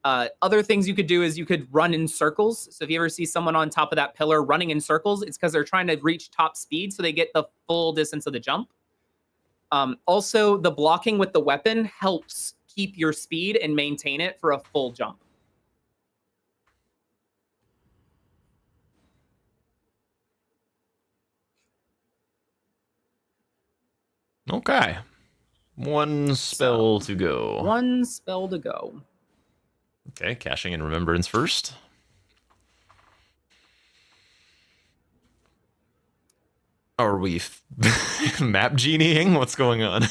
Other things you could do is you could run in circles. So if you ever see someone on top of that pillar running in circles, it's because they're trying to reach top speed so they get the full distance of the jump. Also, the blocking with the weapon helps keep your speed and maintain it for a full jump. Okay. One spell to go. One spell to go. Okay, caching in Remembrance first. Are we map genieing? What's going on?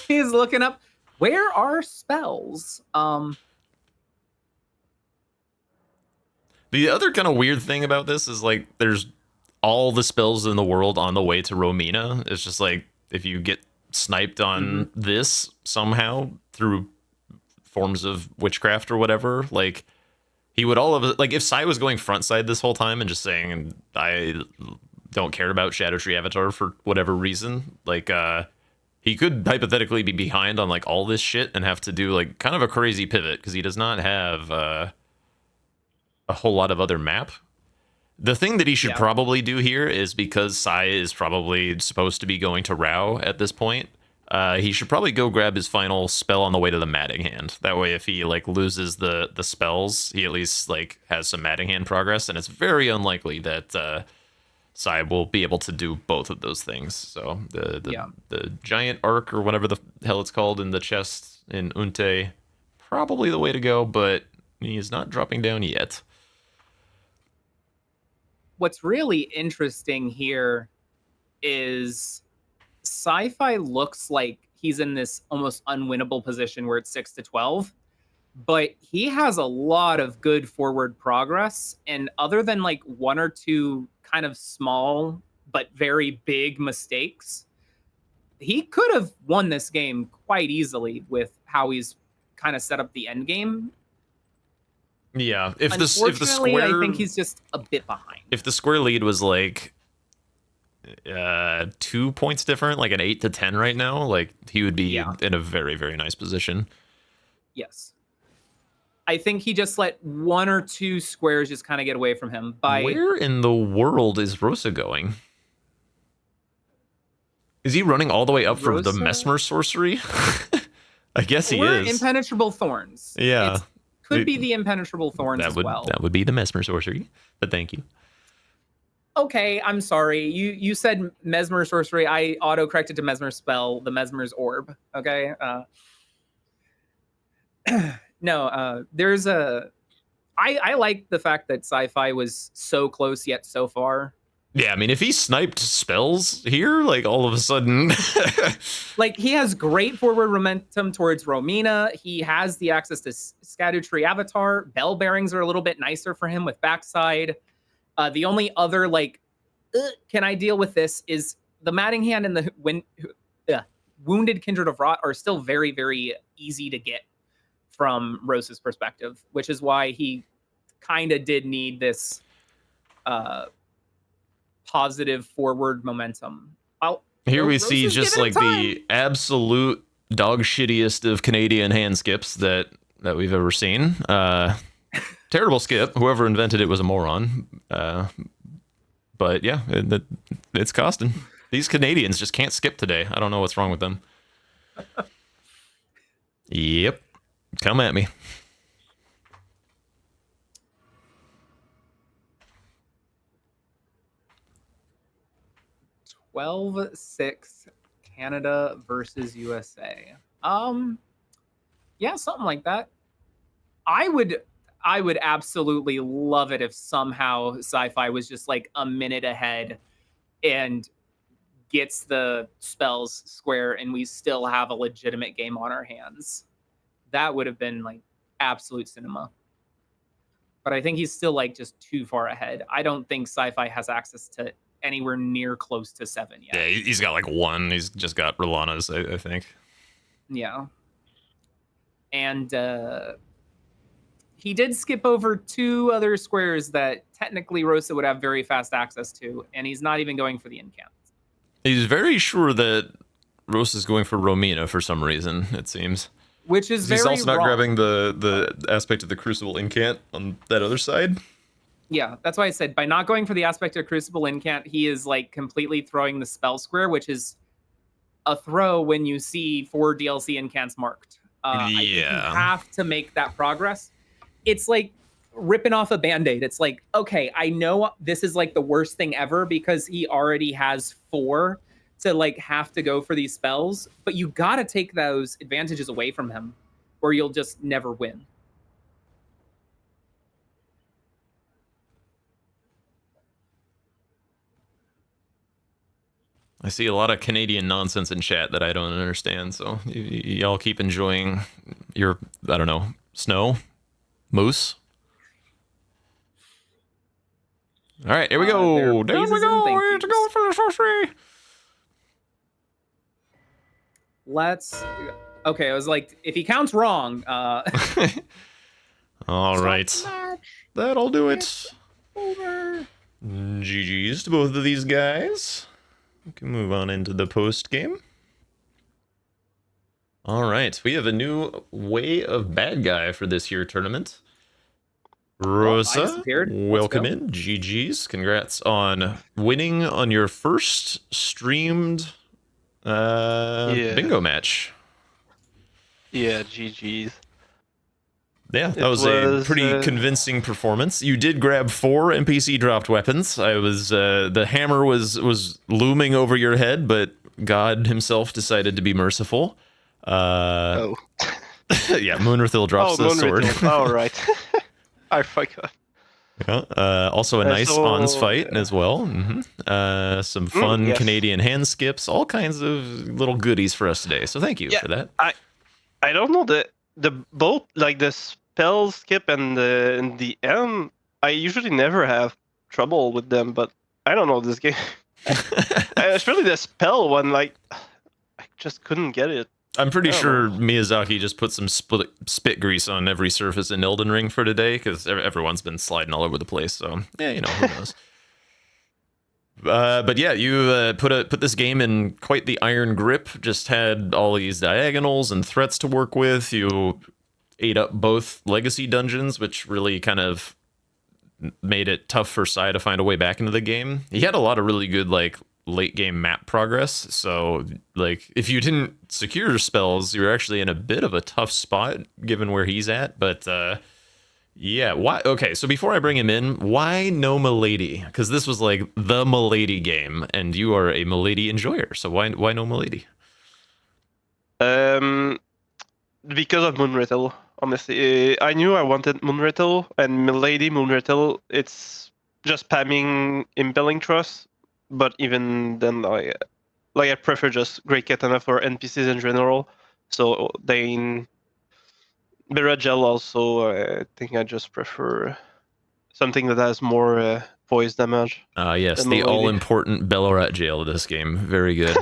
He's looking up, where are spells? The other kind of weird thing about this is like there's all the spells in the world on the way to Romina. It's just like if you get sniped on this somehow through forms of witchcraft or whatever, like he would all of it. Like if Sai was going front side this whole time and just saying I don't care about Shadow Tree Avatar for whatever reason, like he could hypothetically be behind on like all this shit and have to do like kind of a crazy pivot because he does not have a whole lot of other map. The thing that he should probably do here is because Sai is probably supposed to be going to Rao at this point, he should probably go grab his final spell on the way to the Matting Hand. That way, if he like loses the spells, he at least like has some Matting Hand progress, and it's very unlikely that Sai will be able to do both of those things. So the giant arc or whatever the hell it's called in the chest in Unte, probably the way to go, but he is not dropping down yet. What's really interesting here is Sci-Fi looks like he's in this almost unwinnable position where it's 6-12, but he has a lot of good forward progress. And other than like 1 or 2 kind of small but very big mistakes, he could have won this game quite easily with how he's kind of set up the end game. Yeah, if the square, I think he's just a bit behind. If the square lead was like 2 points different, like an 8 to 10 right now. Like he would be Yeah. in a very, very nice position. Yes. I think he just let 1 or 2 squares just kind of get away from him. Where in the world is Rosa going? Is he running all the way up for the Rosa? Mesmer sorcery? I guess he We're is. Impenetrable Thorns. Yeah. Could be the Impenetrable Thorns as well. That would be the Mesmer sorcery, but thank you. Okay, I'm sorry. You said Mesmer sorcery. I auto-corrected to Mesmer spell, the Mesmer's orb. Okay? No, there's a... I like the fact that sci-fi was so close yet so far. Yeah, I mean, if he sniped spells here, like all of a sudden... Like, he has great forward momentum towards Romina. He has the access to Scadu Tree Avatar. Bell bearings are a little bit nicer for him with backside. The only other, like, can I deal with this is the Matting Hand and the Wounded Kindred of Rot are still very, very easy to get from Rosa's perspective, which is why he kind of did need this positive forward momentum. Here we Rosa's see just giving like him the absolute dog shittiest of Canadian hand skips that we've ever seen. Terrible skip. Whoever invented it was a moron. But yeah, it's costing. These Canadians just can't skip today. I don't know what's wrong with them. Yep. Come at me. Twelve 6 Canada versus USA. Yeah, something like that. I would absolutely love it if somehow sci-fi was just like a minute ahead and gets the spells square and we still have a legitimate game on our hands. That would have been like absolute cinema. But I think he's still like just too far ahead. I don't think sci-fi has access to anywhere near close to 7 yet. Yeah, he's got like 1. He's just got Rellana's, I think. Yeah. And he did skip over 2 other squares that technically Rosa would have very fast access to, and he's not even going for the incant. He's very sure that Rosa's going for Romina for some reason, it seems. Which is very He's also not wrong. grabbing the aspect of the Crucible incant on that other side. Yeah, that's why I said by not going for the aspect of Crucible incant, he is like completely throwing the spell square, which is a throw when you see 4 DLC incants marked. I think you have to make that progress. It's like ripping off a Band-Aid. It's like, okay, I know this is like the worst thing ever because he already has 4 to like have to go for these spells, but you gotta take those advantages away from him or you'll just never win. I see a lot of Canadian nonsense in chat that I don't understand, so y'all keep enjoying your, I don't know, snow? Moose? All right, here we go. Down we go. We have to go for the sorcery. Let's... Okay, I was like, if he counts wrong... All right. That'll do it. Over. GG's to both of these guys. We can move on into the post game. All right, we have a new way of bad guy for this year tournament. Rosa, welcome in. GG's. Congrats on winning on your first streamed bingo match. Yeah, GG's. Yeah, that was a pretty convincing performance. You did grab 4 NPC dropped weapons. I was the hammer was looming over your head, but God himself decided to be merciful. Yeah, Moonrathil drops the sword. Oh, right. I forgot. Yeah, also a nice Ons fight as well. Some fun Canadian hand skips, all kinds of little goodies for us today. So thank you for that. I don't know the both like the spell skip and the M. I usually never have trouble with them, but I don't know this game. Especially the spell one, like I just couldn't get it. I'm pretty sure Miyazaki just put some spit grease on every surface in Elden Ring for today, because everyone's been sliding all over the place. So yeah, you know, who knows. But yeah, you put this game in quite the iron grip. Just had all these diagonals and threats to work with. You ate up both legacy dungeons, which really kind of made it tough for Sai to find a way back into the game. He had a lot of really good like late game map progress. So like if you didn't secure your spells, you were actually in a bit of a tough spot given where he's at. But yeah, why? Okay, so before I bring him in, why no Milady? Because this was like the Milady game, and you are a Milady enjoyer. So why no Milady? Because of Moonrattle, honestly. I knew I wanted Moonrattle, and Milady Moonrattle, it's just spamming Impelling Trust. But even then, I prefer just Great Katana for NPCs in general. So then Belurat Gel also, I think I just prefer something that has more poise damage. Yes, than the Milady. all-important Belurat jail of this game. Very good.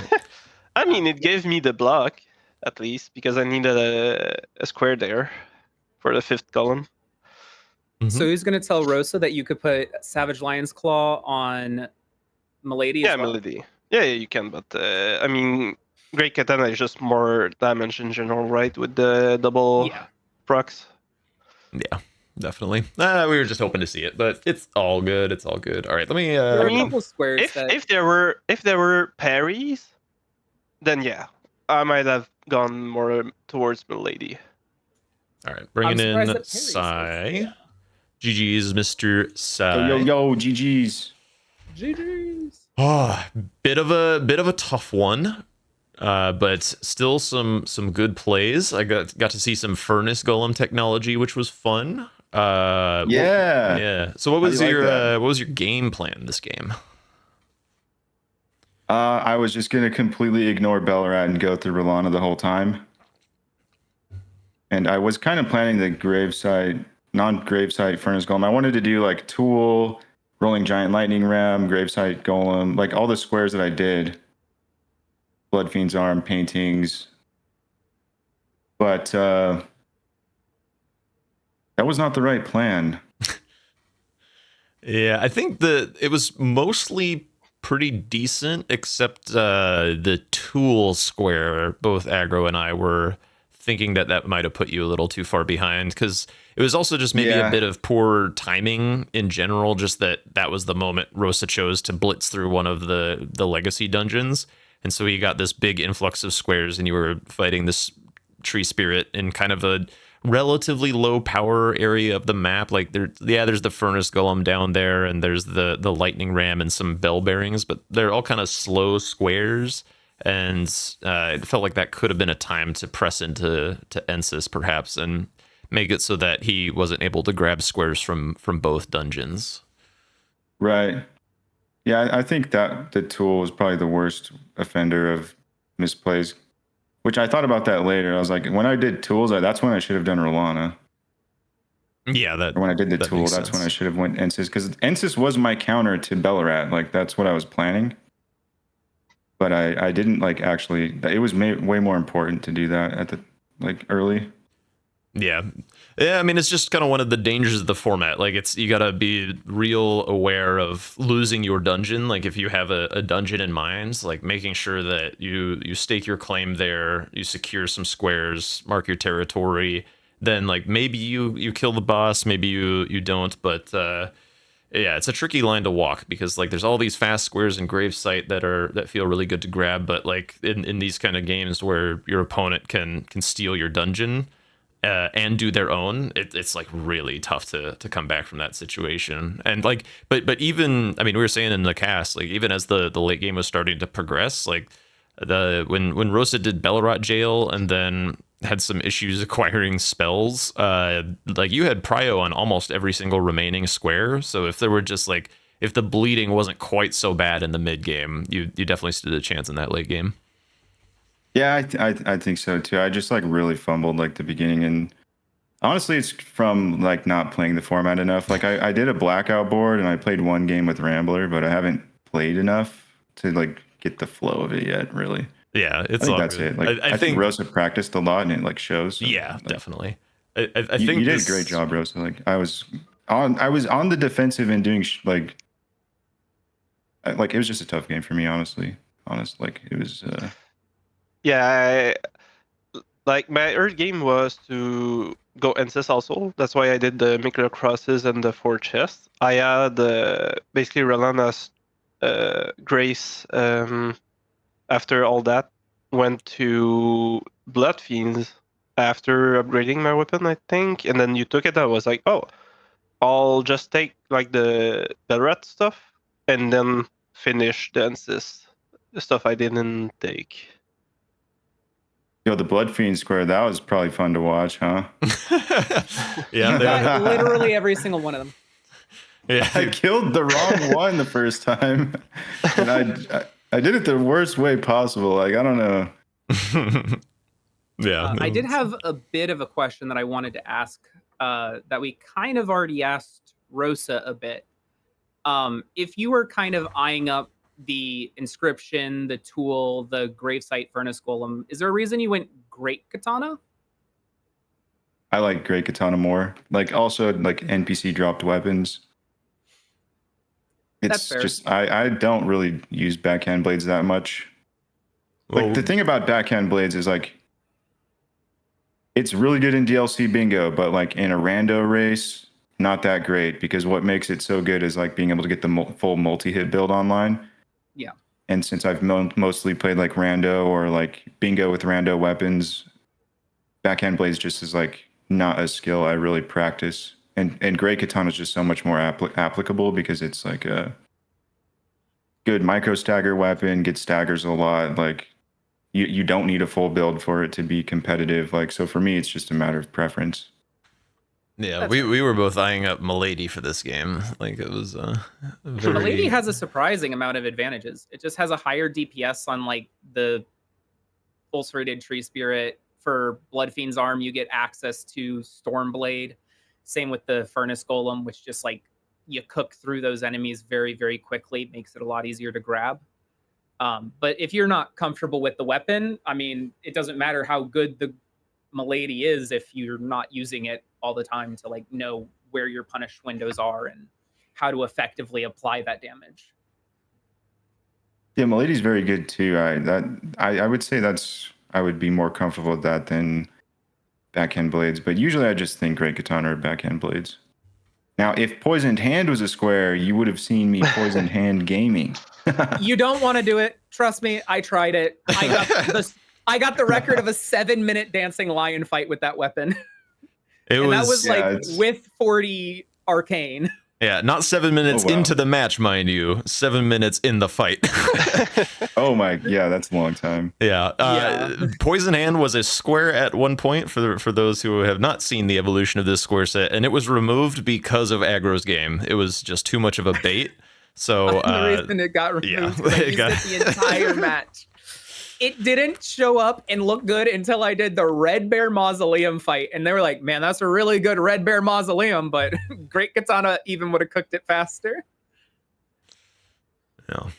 I mean, it gave me the block, at least, because I needed a square there for the 5th column. So who's going to tell Rosa that you could put Savage Lion's Claw on Milady Yeah, as well? Milady. Yeah, you can, but I mean, Great Katana is just more damage in general, right? With the double procs. Yeah, definitely. We were just hoping to see it, but it's all good. It's all good. All right, let me. There are I mean, a couple squares if there were parries, then yeah, I might have gone more towards Milady. All right, bringing surprised in that parries Sai. GG's, Mr. Sai. Yo, GG's. GG's. Oh, bit of a tough one. But still some good plays. I got to see some furnace golem technology, which was fun. Yeah. So what was your game plan this game? I was just gonna completely ignore Belurat and go through Rellana the whole time. And I was kind of planning the non-gravesite furnace golem. I wanted to do like Tool, Rolling Giant Lightning Ram, Gravesite Golem, like all the squares that I did. Blood Fiend's Arm, paintings. But that was not the right plan. Yeah, I think it was mostly pretty decent, except the Tool square. Both Aggro and I were thinking that might have put you a little too far behind, because it was also just maybe a bit of poor timing in general, just that was the moment Rosa chose to blitz through one of the legacy dungeons. And so you got this big influx of squares, and you were fighting this tree spirit in kind of a relatively low power area of the map. Like there's the furnace golem down there, and there's the lightning ram and some bell bearings, but they're all kind of slow squares. And it felt like that could have been a time to press into Ensis perhaps, and make it so that he wasn't able to grab squares from both dungeons. Right. Yeah, I think that the Tool was probably the worst offender of misplays, which I thought about that later. I was like, when I did Tools, that's when I should have done Rellana. Yeah, or when I did the Tool, that's when I should have went Ensis, because Ensis was my counter to Belurat. Like, that's what I was planning. But I didn't actually. It was way more important to do that at the early. Yeah. I mean, it's just kind of one of the dangers of the format. Like, you gotta be real aware of losing your dungeon. Like, if you have a dungeon in mind, like making sure that you stake your claim there, you secure some squares, mark your territory. Then maybe you kill the boss, maybe you don't. But yeah, it's a tricky line to walk, because there's all these fast squares in Gravesite that feel really good to grab, but in these kind of games where your opponent can steal your dungeon and do their own, it's really tough to come back from that situation. And but even, I mean, we were saying in the cast, even as the late game was starting to progress, when Rosa did Belurat Jail and then had some issues acquiring spells, you had prio on almost every single remaining square. So if there were just if the bleeding wasn't quite so bad in the mid game, you definitely stood a chance in that late game. Yeah, I think so too. I just really fumbled the beginning, and honestly, it's from not playing the format enough. I did a blackout board and I played one game with Rambler, but I haven't played enough to get the flow of it yet, really. Yeah, it's I think all that's good. it. I think Rosa practiced a lot, and it shows. So, yeah, definitely. I think you did a great job, Rosa. I was on the defensive and doing like it was just a tough game for me, honestly. Like it was. Yeah, like my early game was to go Ensis also. That's why I did the Mikla crosses and the 4 chests. I had basically Rellana's Grace. After all that, went to Blood Fiends after upgrading my weapon, I think. And then you took it. I was like, oh, I'll just take like the Belurat stuff and then finish the Ensis stuff I didn't take. The Blood Fiend square, that was probably fun to watch, huh? Yeah, Got literally every single one of them. yeah. I killed the wrong one the first time, and I did it the worst way possible. Like I don't know. Yeah, I did have a bit of a question that I wanted to ask that we kind of already asked Rosa a bit. If you were kind of eyeing up the inscription, the tool, the gravesite furnace golem, is there a reason you went Great Katana? I like Great Katana more. Like also like NPC dropped weapons. That's It's fair. just I don't really use backhand blades that much. Like Well, the thing about backhand blades is like it's really good in DLC bingo, but like in a rando race, not that great because what makes it so good is like being able to get the full multi-hit build online. Yeah. And since I've mostly played like rando or like bingo with rando weapons, backhand blades just is like not a skill I really practice. And Great Katana is just so much more applicable because it's like a good micro stagger weapon, gets staggers a lot. Like you don't need a full build for it to be competitive. Like so for me, it's just a matter of preference. yeah, That's we were both eyeing up Milady for this game. Like it was very... Milady has a surprising amount of advantages. It just has a higher DPS on like the Pulse-Rated Tree Spirit. For Blood Fiend's arm, you get access to Stormblade. Same with the Furnace Golem, which just like you cook through those enemies very, very quickly, makes it a lot easier to grab. But if you're not comfortable with the weapon, I mean, it doesn't matter how good the Milady is if you're not using it all the time to like know where your punish windows are and how to effectively apply that damage. Yeah, Milady's very good too. I would say I would be more comfortable with that than backhand blades, but usually I just think Great Katana or backhand blades. Now, if Poisoned Hand was a square, you would have seen me Poisoned Hand gaming. You don't want to do it. Trust me, I tried it. I got the record of a 7-minute dancing lion fight with that weapon. That was like with 40 arcane. Yeah, not 7 minutes Oh, wow. into the match, mind you. 7 minutes in the fight. Oh my, yeah, that's a long time. Yeah. Poison Hand was a square at one point for those who have not seen the evolution of this square set, and it was removed because of Aggro's game. It was just too much of a bait. So The reason it got removed was I used it the entire match. It didn't show up and look good until I did the Red Bear Mausoleum fight. And they were like, man, that's a really good Red Bear Mausoleum, but Great Katana even would have cooked it faster. Yeah.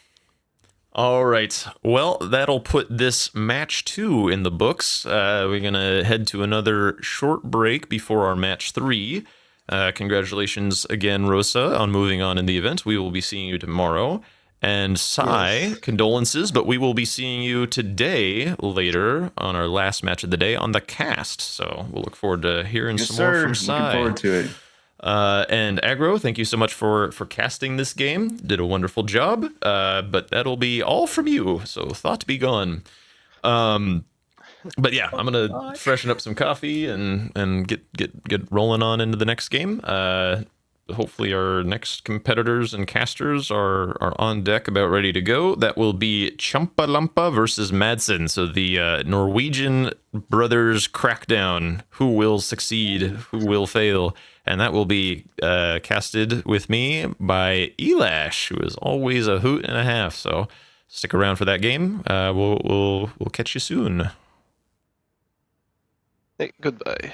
All right. Well, that'll put this match 2 in the books. We're going to head to another short break before our match 3. Congratulations again, Rosa, on moving on in the event. We will be seeing you tomorrow. And Sai, condolences, but we will be seeing you today later on our last match of the day on the cast. So we'll look forward to hearing some more from Sai. Looking forward to it. And Aggro, thank you so much for casting this game. Did a wonderful job. But that'll be all from you. So thought be gone. But yeah, I'm gonna freshen up some coffee and get rolling on into the next game. Hopefully our next competitors and casters are on deck, about ready to go. That will be Champalampa versus Madsen. So the Norwegian brothers crackdown. Who will succeed? Who will fail? And that will be casted with me by Elash, who is always a hoot and a half. So stick around for that game. We'll catch you soon. Hey, goodbye.